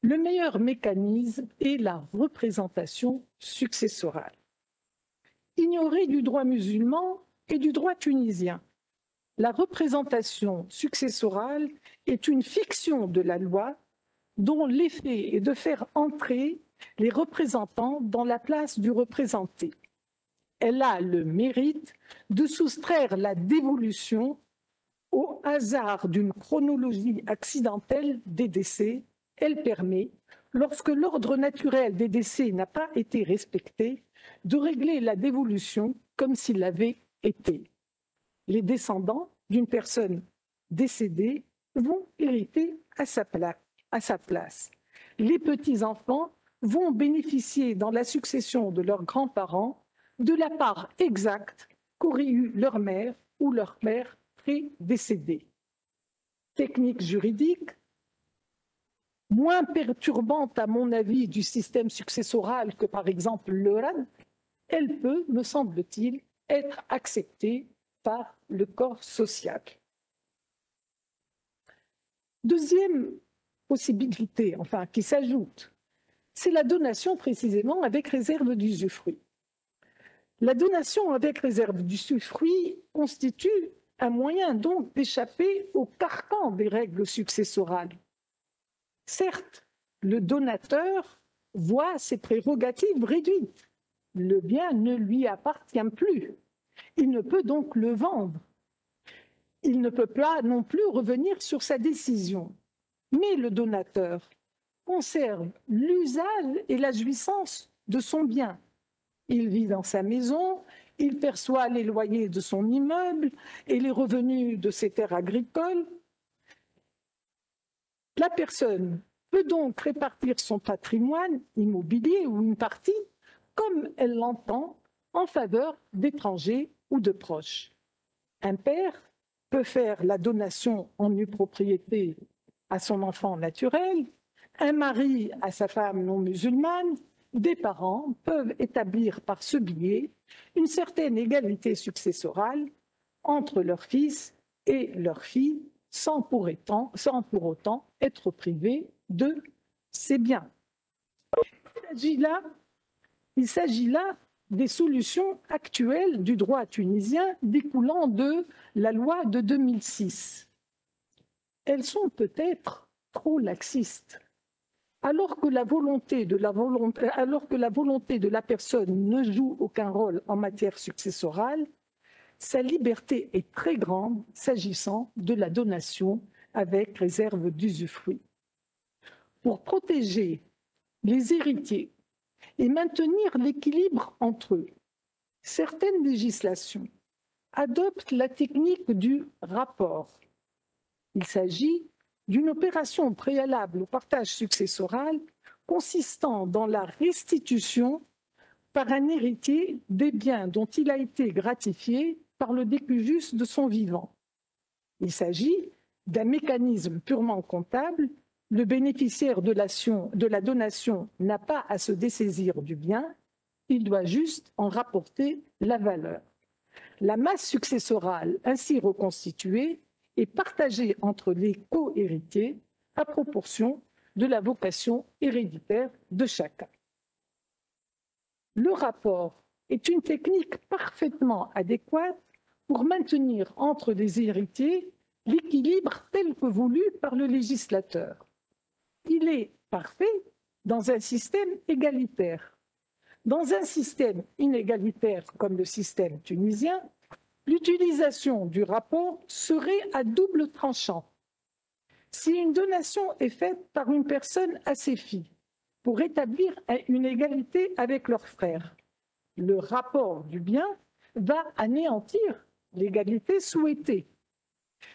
le meilleur mécanisme est la représentation successorale. Ignorée du droit musulman et du droit tunisien, la représentation successorale est une fiction de la loi dont l'effet est de faire entrer les représentants dans la place du représenté. Elle a le mérite de soustraire la dévolution au hasard d'une chronologie accidentelle des décès. Elle permet, lorsque l'ordre naturel des décès n'a pas été respecté, de régler la dévolution comme s'il l'avait été. Les descendants d'une personne décédée vont hériter à sa place. Les petits-enfants vont bénéficier dans la succession de leurs grands-parents de la part exacte qu'aurait eu leur mère ou leur père prédécédé. Technique juridique, moins perturbante à mon avis du système successoral que par exemple le RAD, elle peut, me semble-t-il, être acceptée par le corps social. Deuxième possibilité, enfin, qui s'ajoute, c'est la donation précisément avec réserve d'usufruit. La donation avec réserve d'usufruit constitue un moyen donc d'échapper au carcan des règles successorales. Certes, le donateur voit ses prérogatives réduites. Le bien ne lui appartient plus. Il ne peut donc le vendre. Il ne peut pas non plus revenir sur sa décision. Mais le donateur conserve l'usage et la jouissance de son bien. Il vit dans sa maison, il perçoit les loyers de son immeuble et les revenus de ses terres agricoles. La personne peut donc répartir son patrimoine immobilier ou une partie comme elle l'entend en faveur d'étrangers ou de proches. Un père peut faire la donation en nue propriété à son enfant naturel, un mari à sa femme non musulmane. Des parents peuvent établir par ce biais une certaine égalité successorale entre leur fils et leur fille sans pour autant être privés de ces biens. Il s'agit là des solutions actuelles du droit tunisien découlant de la loi de 2006. Elles sont peut-être trop laxistes. Alors que la volonté de la personne ne joue aucun rôle en matière successorale, sa liberté est très grande s'agissant de la donation avec réserve d'usufruit. Pour protéger les héritiers et maintenir l'équilibre entre eux, certaines législations adoptent la technique du rapport. Il s'agit d'une opération préalable au partage successoral consistant dans la restitution par un héritier des biens dont il a été gratifié par le décujus de son vivant. Il s'agit d'un mécanisme purement comptable. Le bénéficiaire de la donation n'a pas à se dessaisir du bien, il doit juste en rapporter la valeur. La masse successorale ainsi reconstituée est partagée entre les co-héritiers à proportion de la vocation héréditaire de chacun. Le rapport est une technique parfaitement adéquate pour maintenir entre les héritiers l'équilibre tel que voulu par le législateur. Il est parfait dans un système égalitaire. Dans un système inégalitaire comme le système tunisien, l'utilisation du rapport serait à double tranchant. Si une donation est faite par une personne à ses filles pour établir une égalité avec leurs frères, le rapport du bien va anéantir l'égalité souhaitée.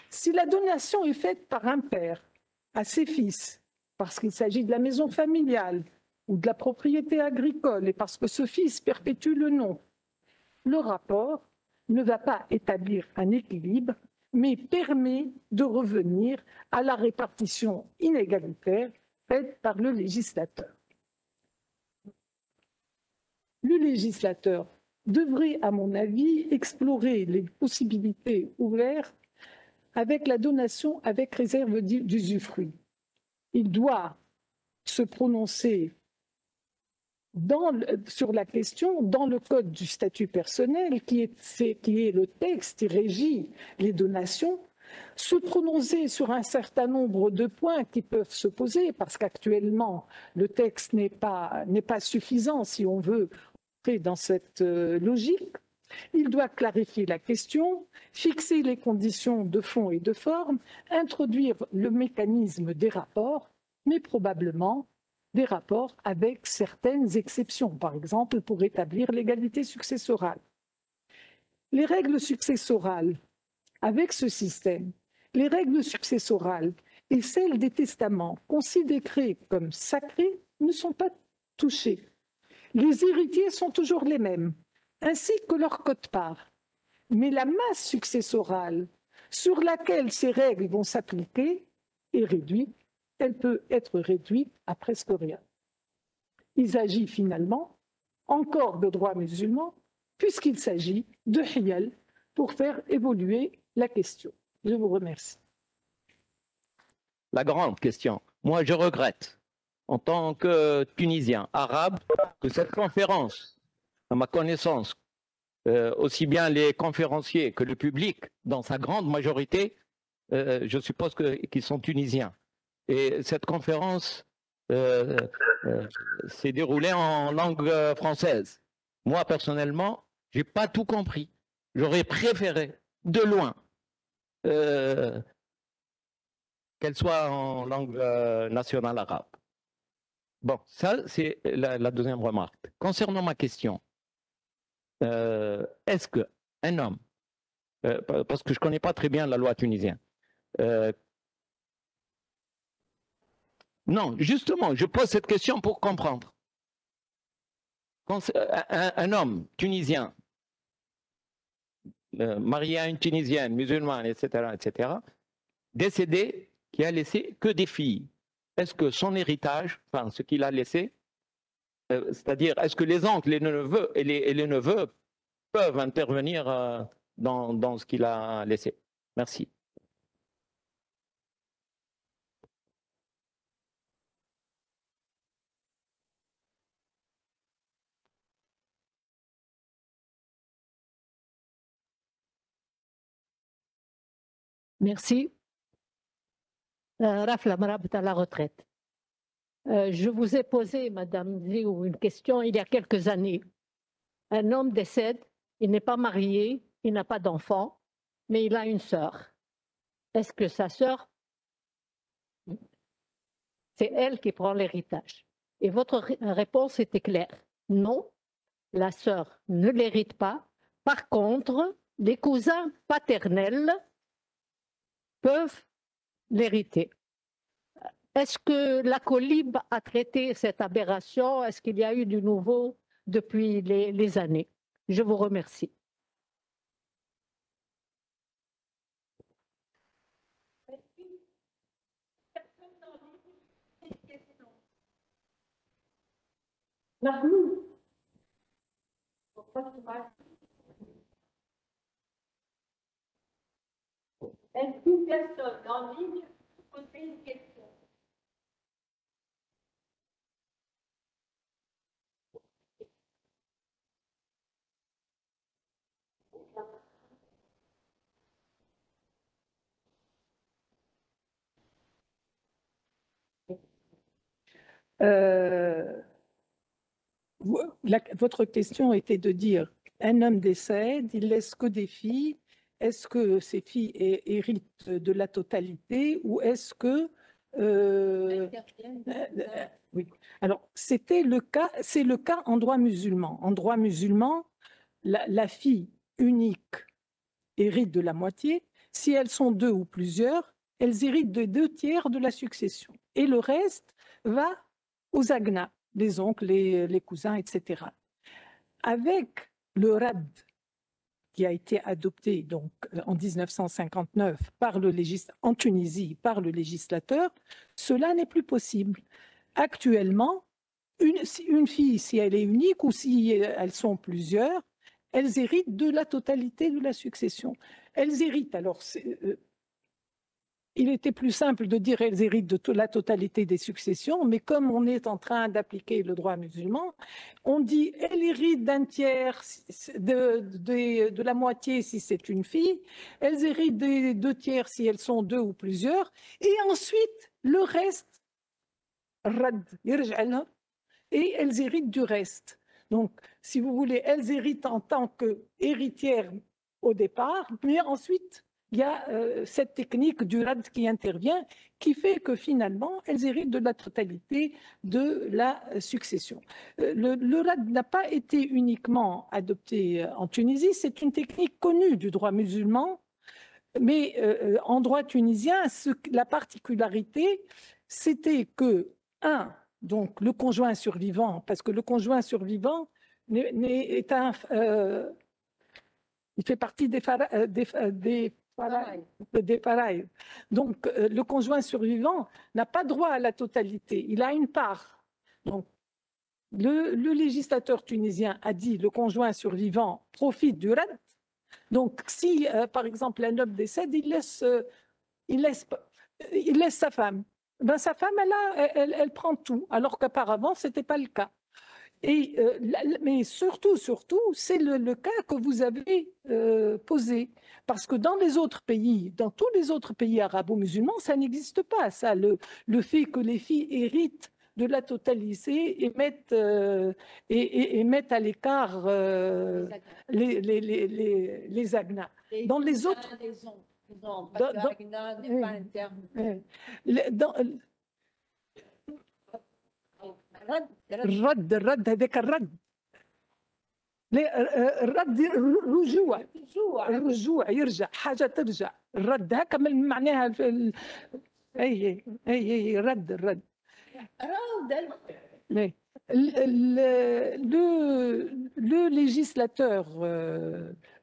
Si la donation est faite par un père à ses fils, parce qu'il s'agit de la maison familiale ou de la propriété agricole et parce que ce fils perpétue le nom, le rapport ne va pas établir un équilibre, mais permet de revenir à la répartition inégalitaire faite par le législateur. Le législateur devrait, à mon avis, explorer les possibilités ouvertes avec la donation avec réserve d'usufruit. Il doit se prononcer sur la question dans le code du statut personnel, qui est le texte qui régit les donations, se prononcer sur un certain nombre de points qui peuvent se poser, parce qu'actuellement, le texte n'est pas suffisant si on veut entrer dans cette logique. Il doit clarifier la question, fixer les conditions de fond et de forme, introduire le mécanisme des rapports, mais probablement des rapports avec certaines exceptions, par exemple pour établir l'égalité successorale. Les règles successorales, avec ce système, les règles successorales et celles des testaments considérés comme sacrés ne sont pas touchées. Les héritiers sont toujours les mêmes, ainsi que leur quote-part. Mais la masse successorale sur laquelle ces règles vont s'appliquer est réduite. Elle peut être réduite à presque rien. Il s'agit finalement encore de droit musulman, puisqu'il s'agit de hiyal pour faire évoluer la question. Je vous remercie. la grande question. Moi, je regrette, en tant que Tunisien arabe, que cette conférence, à ma connaissance, aussi bien les conférenciers que le public, dans sa grande majorité, je suppose qu'ils sont tunisiens. Et cette conférence s'est déroulée en langue française. Moi, personnellement, je n'ai pas tout compris. J'aurais préféré, de loin, qu'elle soit en langue nationale arabe. Bon, ça, c'est la deuxième remarque. Concernant ma question, est-ce qu'un homme, parce que je ne connais pas très bien la loi tunisienne, non, justement, je pose cette question pour comprendre. Un homme tunisien, marié à une Tunisienne, musulmane, etc., décédé, qui a laissé que des filles, est-ce que son héritage, enfin ce qu'il a laissé, c'est-à-dire est-ce que les oncles, les neveux et les neveux peuvent intervenir dans ce qu'il a laissé? Merci. Merci. Rafla Marabit à la retraite. Je vous ai posé, Madame Ziou, une question il y a quelques années. Un homme décède, il n'est pas marié, il n'a pas d'enfant, mais il a une sœur. Est-ce que sa sœur, c'est elle qui prend l'héritage? Et votre réponse était claire. Non, la sœur ne l'hérite pas. Par contre, les cousins paternels peuvent l'hériter. Est-ce que la Colib a traité cette aberration? Est-ce qu'il y a eu du nouveau depuis les années? Je vous remercie. Mahmoud. Est-ce qu'une personne en ligne peut poser une question? Votre question était de dire, un homme décède, il laisse que des filles, est-ce que ces filles héritent de la totalité ou est-ce que... oui. Alors, c'est le cas en droit musulman. En droit musulman, la fille unique hérite de la moitié. Si elles sont deux ou plusieurs, elles héritent de 2/3 de la succession. Et le reste va aux agnas, les oncles, les cousins, etc. Avec le RAD qui a été adopté donc, en 1959 en Tunisie par le législateur, cela n'est plus possible. Actuellement, une fille, si elle est unique ou si elles sont plusieurs, elles héritent de la totalité de la succession. Elles héritent, alors il était plus simple de dire elles héritent de la totalité des successions, mais comme on est en train d'appliquer le droit musulman, on dit elles héritent d'un tiers, de la moitié si c'est une fille, elles héritent des 2/3 si elles sont deux ou plusieurs, et ensuite le reste, et elles héritent du reste. Donc, si vous voulez, elles héritent en tant qu'héritières au départ, mais ensuite, il y a cette technique du RAD qui intervient, qui fait que finalement, elles héritent de la totalité de la succession. Le RAD n'a pas été uniquement adopté en Tunisie, c'est une technique connue du droit musulman, mais en droit tunisien, la particularité, c'était que, donc le conjoint survivant, parce que le conjoint survivant il fait partie des faraïs. Donc le conjoint survivant n'a pas droit à la totalité, il a une part. Donc le législateur tunisien a dit le conjoint survivant profite du RAD. Donc si par exemple un homme décède, il laisse il laisse sa femme. Ben, sa femme, elle prend tout, alors qu'auparavant, ce n'était pas le cas. Et, mais surtout, c'est le cas que vous avez posé. Parce que dans les autres pays, dans tous les autres pays arabo-musulmans, ça n'existe pas, ça. Le fait que les filles héritent de la totalité et mettent à l'écart les agnas. Dans les autres... Non, parce que Agna n'est pas un terme. dans- الرد هذاك الرد لا الرد الرجوع يرجع حاجه ترجع الرد هكا من معناها اي الرد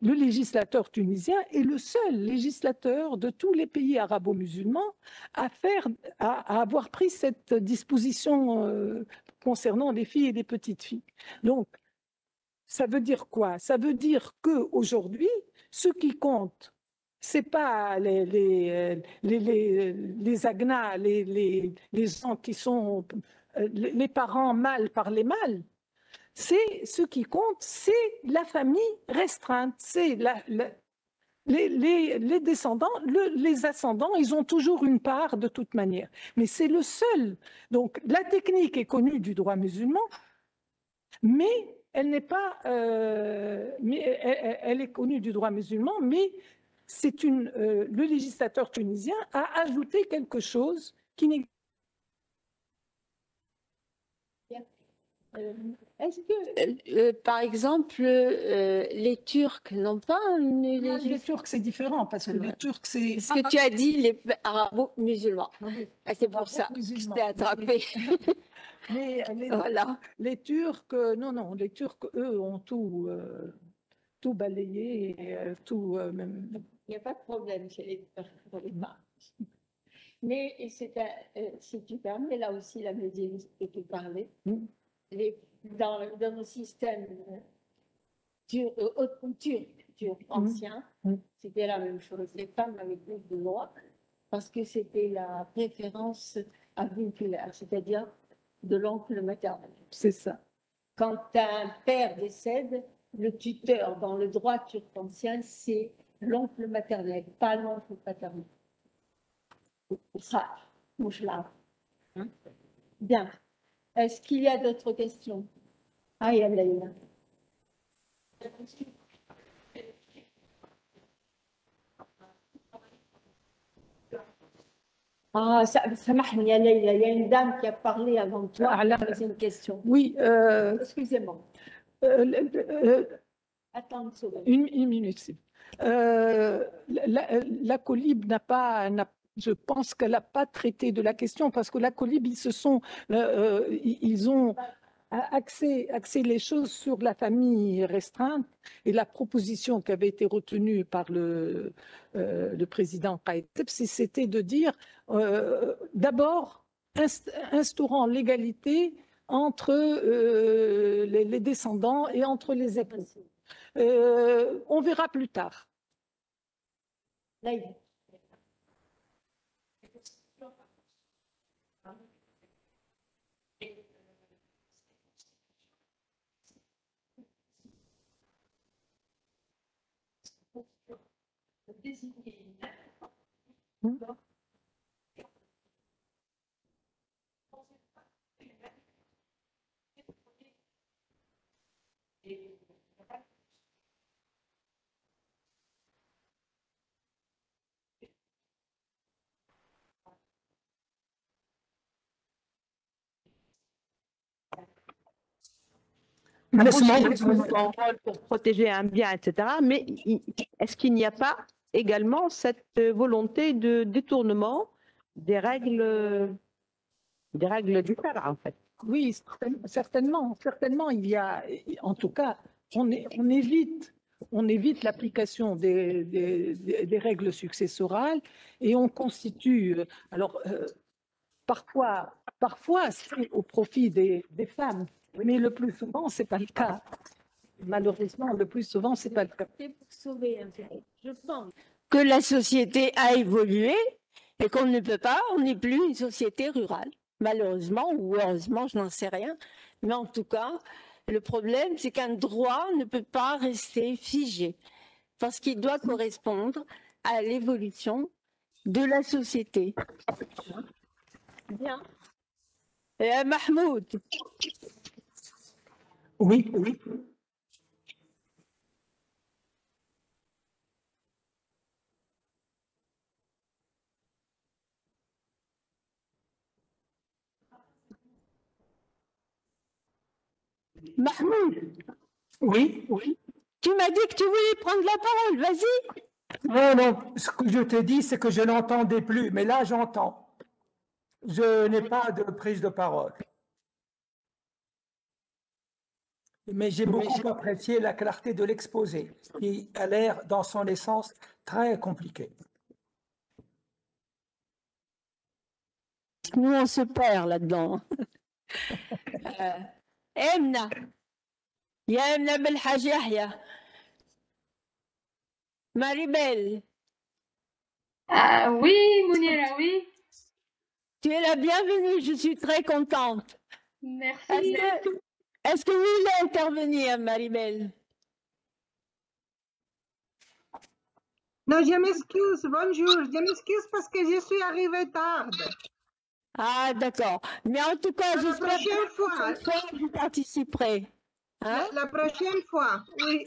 le législateur tunisien est le seul législateur de tous les pays arabo-musulmans à avoir pris cette disposition concernant les filles et les petites filles. Donc, ça veut dire quoi? Ça veut dire qu'aujourd'hui, ce qui compte, ce n'est pas les agnas, les gens qui sont les parents mâles par les mâles. C'est ce qui compte, c'est la famille restreinte, c'est les descendants, les ascendants, ils ont toujours une part de toute manière. Mais c'est le seul. Donc la technique est connue du droit musulman, mais elle n'est pas, elle est connue du droit musulman, mais c'est le législateur tunisien a ajouté quelque chose qui n'existe. Est-ce que, par exemple, les Turcs n'ont pas une Les législation? Turcs, c'est différent, parce que les Turcs, c'est... Ce que tu as dit, les arabo-musulmans. Ah, c'est pour ça que je Arabo-musulmans. t'ai attrapé. Mais Voilà. les Turcs, non, les Turcs, eux, ont tout balayé, tout... même... Il n'y a pas de problème chez les Turcs pour les femmes. Mais si tu permets, là aussi, la médiéviste que tu parlais, dans nos systèmes turcs anciens, c'était la même chose. Les femmes avaient plus de droits parce que c'était la préférence avinculaire, c'est-à-dire de l'oncle maternel. C'est ça. Quand un père décède, le tuteur dans le droit turc ancien, c'est l'oncle maternel, pas l'oncle paternel. Ça, bien. Est-ce qu'il y a d'autres questions? Ah, il y a Leïla. Ah, il y a une dame qui a parlé avant toi. Ah, là, c'est une question. Oui. Excusez-moi. Attends une seconde. Une minute. La Colib n'a pas... Je pense qu'elle n'a pas traité de la question parce que la Colib, ils ont axé les choses sur la famille restreinte et la proposition qui avait été retenue par le président Qaïd Sebsi, c'était de dire d'abord instaurant l'égalité entre les descendants et entre les époux. On verra plus tard. Leïla. Son rôle pour protéger un bien, etc. Mais est-ce qu'il n'y a pas également cette volonté de détournement des règles du Shara, en fait? Oui, certainement. Il y a, en tout cas, on évite l'application des règles successorales et on constitue. Alors, parfois, c'est au profit des femmes, mais le plus souvent, ce n'est pas le cas. Malheureusement, le plus souvent, ce n'est pas le cas. C'est pour sauver un peu. Je pense que la société a évolué Et qu'on ne peut pas, on n'est plus une société rurale, malheureusement ou heureusement, je n'en sais rien. Mais en tout cas, le problème, c'est qu'un droit ne peut pas rester figé, parce qu'il doit correspondre à l'évolution de la société. Bien. Et Mahmoud, Oui, oui. Mahmoud, Oui, oui. tu m'as dit que tu voulais prendre la parole, vas-y. Non, non, ce que je te dis, c'est que je n'entendais plus, mais là, j'entends. Je n'ai pas de prise de parole. Mais j'ai beaucoup apprécié la clarté de l'exposé, qui a l'air, dans son essence, très compliqué. Nous, on se perd là-dedans. Emna, ya Emna Belhaj Yahya, Maribel, Ah oui, Mounira, oui. tu es la bienvenue, je suis très contente. Merci. Est-ce que vous voulez intervenir, Maribel? Non, je m'excuse, bonjour. Je m'excuse parce que je suis arrivée tard. Ah, d'accord. Mais en tout cas, La j'espère prochaine fois, que vous participerez. Hein? la prochaine fois, oui.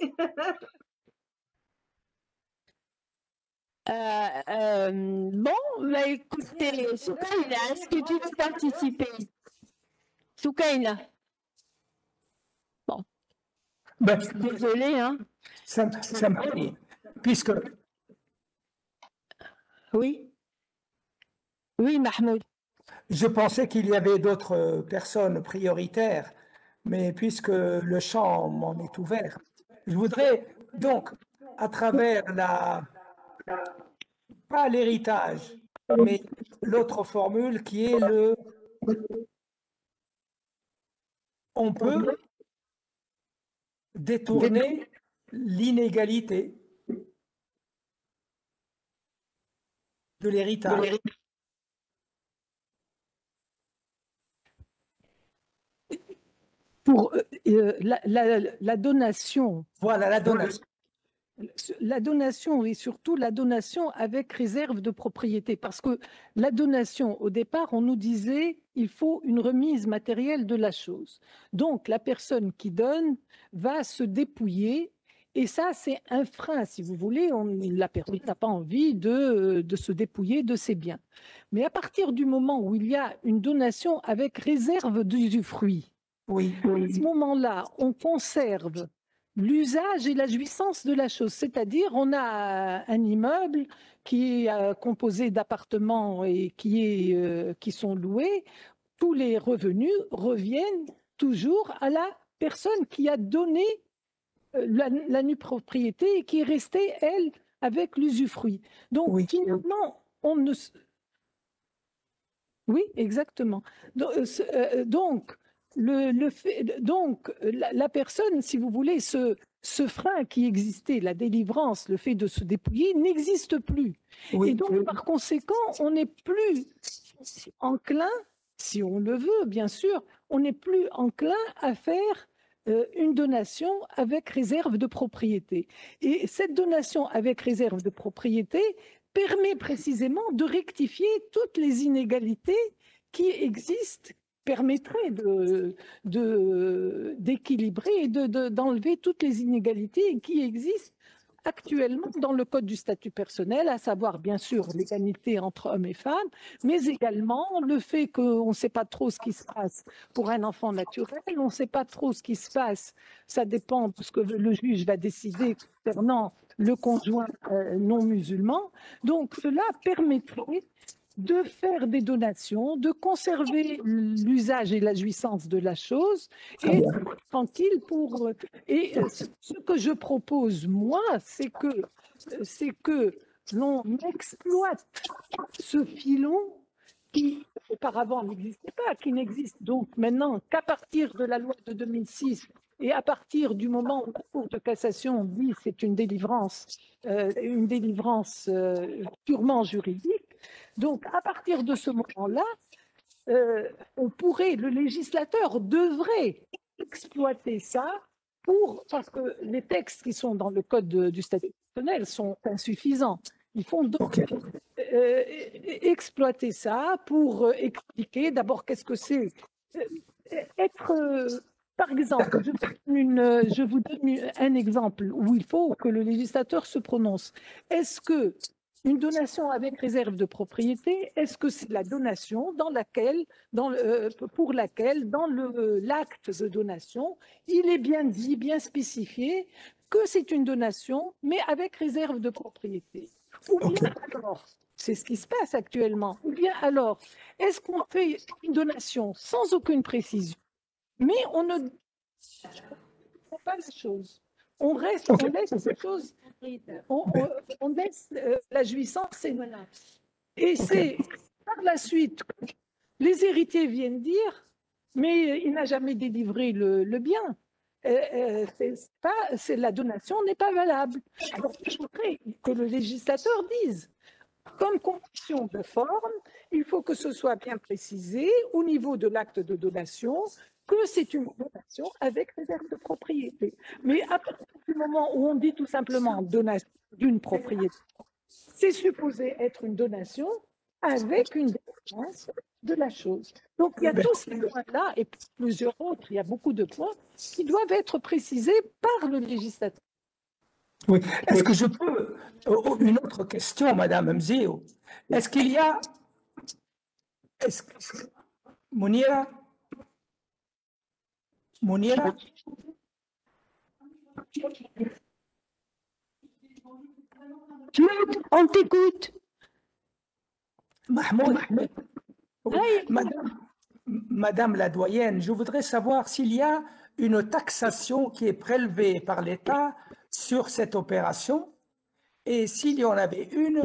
Bon, bah, écoutez, Soukaina, est-ce que tu veux participer? Soukaina. Bon, Ben, désolée, hein? ça me dit, puisque Oui. Oui, Mahmoud. je pensais qu'il y avait d'autres personnes prioritaires, mais puisque le champ m'en est ouvert, je voudrais donc, à travers pas l'héritage, mais l'autre formule qui est on peut détourner l'inégalité de l'héritage. Pour la donation, Voilà la donation. la donation et surtout la donation avec réserve de propriété. Parce que la donation, au départ, on nous disait il faut une remise matérielle de la chose. Donc, la personne qui donne va se dépouiller. Et ça, c'est un frein, si vous voulez. La personne n'a pas envie de se dépouiller de ses biens. Mais à partir du moment où il y a une donation avec réserve d'usufruit, Oui. à ce moment-là, on conserve l'usage et la jouissance de la chose. C'est-à-dire, on a un immeuble qui est composé d'appartements et qui sont loués. Tous les revenus reviennent toujours à la personne qui a donné la nue propriété et qui est restée, elle, avec l'usufruit. Donc, Oui. finalement, on ne... Oui, exactement. Donc, la personne, si vous voulez, ce frein qui existait, la délivrance, le fait de se dépouiller, n'existe plus. Oui. Et donc, par conséquent, on n'est plus enclin, si on le veut, bien sûr, on n'est plus enclin à faire une donation avec réserve de propriété. Et cette donation avec réserve de propriété permet précisément de rectifier toutes les inégalités qui existent, permettrait d'équilibrer et d'enlever toutes les inégalités qui existent actuellement dans le Code du statut personnel, à savoir bien sûr l'égalité entre hommes et femmes, mais également le fait qu'on ne sait pas trop ce qui se passe pour un enfant naturel, on ne sait pas trop ce qui se passe, ça dépend de ce que le juge va décider concernant le conjoint non musulman. Donc cela permettrait de faire des donations, de conserver l'usage et la jouissance de la chose et d'être tranquille pour... Et ce que je propose, moi, c'est que l'on exploite ce filon qui auparavant n'existait pas, qui n'existe donc maintenant qu'à partir de la loi de 2006 et à partir du moment où la Cour de cassation dit que c'est une délivrance purement juridique. Donc, à partir de ce moment-là, le législateur devrait exploiter ça parce que les textes qui sont dans le code du statut personnel sont insuffisants. Ils font donc exploiter ça pour expliquer d'abord qu'est-ce que c'est par exemple, je vous donne un exemple où il faut que le législateur se prononce. Est-ce que une donation avec réserve de propriété, est-ce que c'est la donation pour laquelle, dans l'acte de donation, il est bien dit, bien spécifié que c'est une donation, mais avec réserve de propriété? Ou bien alors, c'est ce qui se passe actuellement, ou bien alors, est-ce qu'on fait une donation sans aucune précision, mais on ne fait pas la chose? On laisse la chose, on laisse la jouissance, et c'est par la suite que les héritiers viennent dire, mais il n'a jamais délivré le bien. La donation n'est pas valable. Alors, je voudrais que le législateur dise, comme condition de forme, il faut que ce soit bien précisé au niveau de l'acte de donation que c'est une donation avec réserve de propriété. Mais à partir du moment où on dit tout simplement donation d'une propriété, c'est supposé être une donation avec une défense de la chose. Donc il y a tous ces points-là et plusieurs autres, il y a beaucoup de points qui doivent être précisés par le législateur. Oui. Est-ce que je peux... Une autre question, Madame Mzio. Est-ce qu'il y a... Mounira? On t'écoute. Mahmoud. Madame la doyenne, je voudrais savoir s'il y a une taxation qui est prélevée par l'État sur cette opération et s'il y en avait une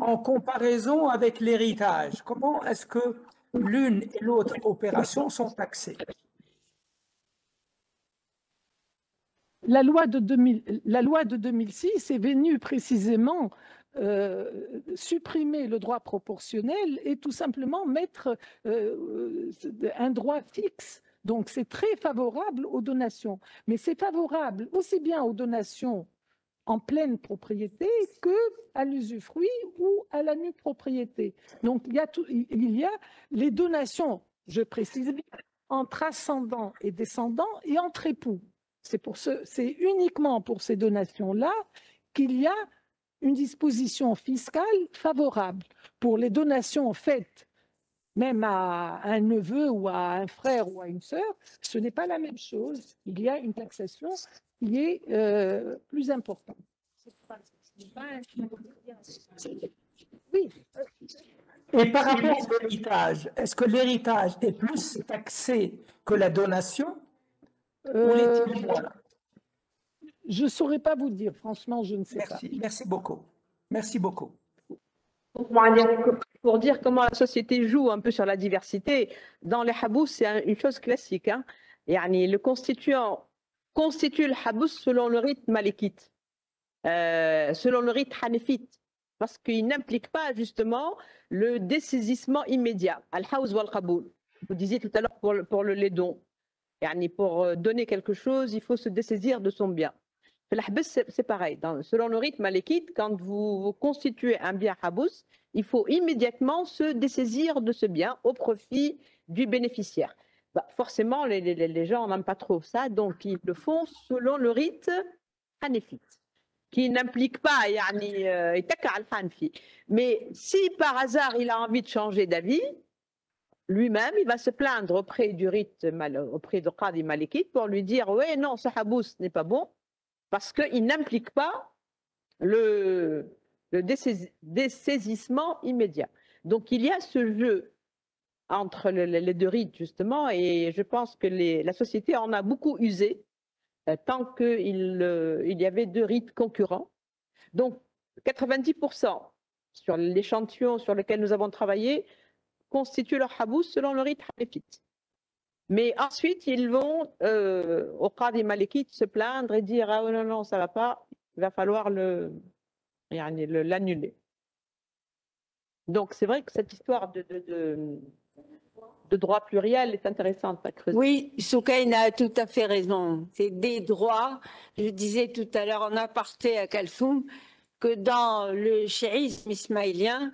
en comparaison avec l'héritage. Comment est-ce que l'une et l'autre opération sont taxées? La loi de 2006 est venue précisément supprimer le droit proportionnel et tout simplement mettre un droit fixe. Donc, c'est très favorable aux donations. Mais c'est favorable aussi bien aux donations en pleine propriété qu'à l'usufruit ou à la nue propriété. Donc, il y a les donations, je précise bien, entre ascendants et descendants et entre époux. C'est uniquement pour ces donations-là qu'il y a une disposition fiscale favorable. Pour les donations faites même à un neveu ou à un frère ou à une sœur, ce n'est pas la même chose. Il y a une taxation qui est plus importante. Oui. Et par rapport à l'héritage, est-ce que l'héritage est plus taxé que la donation? Je ne saurais pas vous dire, franchement, je ne sais pas. Merci beaucoup. Merci beaucoup. Pour dire comment la société joue un peu sur la diversité, dans les habous, c'est une chose classique. Hein. Le constituant constitue le habous selon le rite malikite, selon le rite hanifite, parce qu'il n'implique pas justement le dessaisissement immédiat. Al-haouz wal-qaboul. Vous disiez tout à l'heure pour les dons. Pour donner quelque chose, il faut se dessaisir de son bien. C'est pareil. Selon le rite malékite, quand vous constituez un bien habous, il faut immédiatement se dessaisir de ce bien au profit du bénéficiaire. Forcément, les gens n'aiment pas trop ça, donc ils le font selon le rite hanéfite, qui n'implique pas mais si par hasard il a envie de changer d'avis, lui-même, il va se plaindre auprès du Qadi Malikite pour lui dire « Oui, non, ce habous n'est pas bon, parce qu'il n'implique pas le dessaisissement immédiat. » Donc, il y a ce jeu entre les deux rites, justement, et je pense que la société en a beaucoup usé tant qu'il y avait deux rites concurrents. Donc, 90% sur l'échantillon sur lequel nous avons travaillé constituent leur habous selon le rite hanifite. Mais ensuite, ils vont au Qadi Malikite se plaindre et dire « Ah non, non, ça ne va pas, il va falloir l'annuler. » Donc, c'est vrai que cette histoire de droit pluriel est intéressante à creuser. Oui, Soukaina a tout à fait raison. C'est des droits. Je disais tout à l'heure en aparté à Kalsoum que dans le chiisme ismaélien,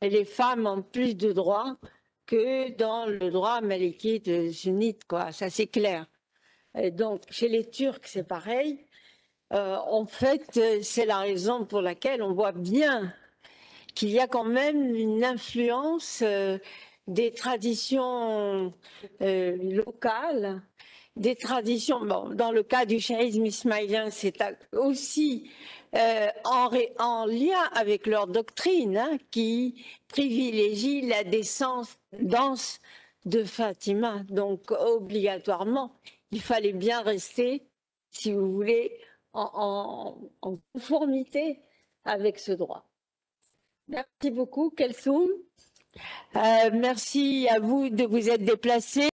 les femmes ont plus de droits que dans le droit malikite sunnite, quoi. Ça, c'est clair. Et donc, chez les Turcs, c'est pareil. En fait, c'est la raison pour laquelle on voit bien qu'il y a quand même une influence des traditions locales, des traditions, bon, dans le cas du chiisme ismaélien, c'est aussi en lien avec leur doctrine, hein, qui privilégie la descendance de Fatima. Donc, obligatoirement, il fallait bien rester, si vous voulez, en conformité avec ce droit. Merci beaucoup, Kelsoum. Merci à vous de vous être déplacés.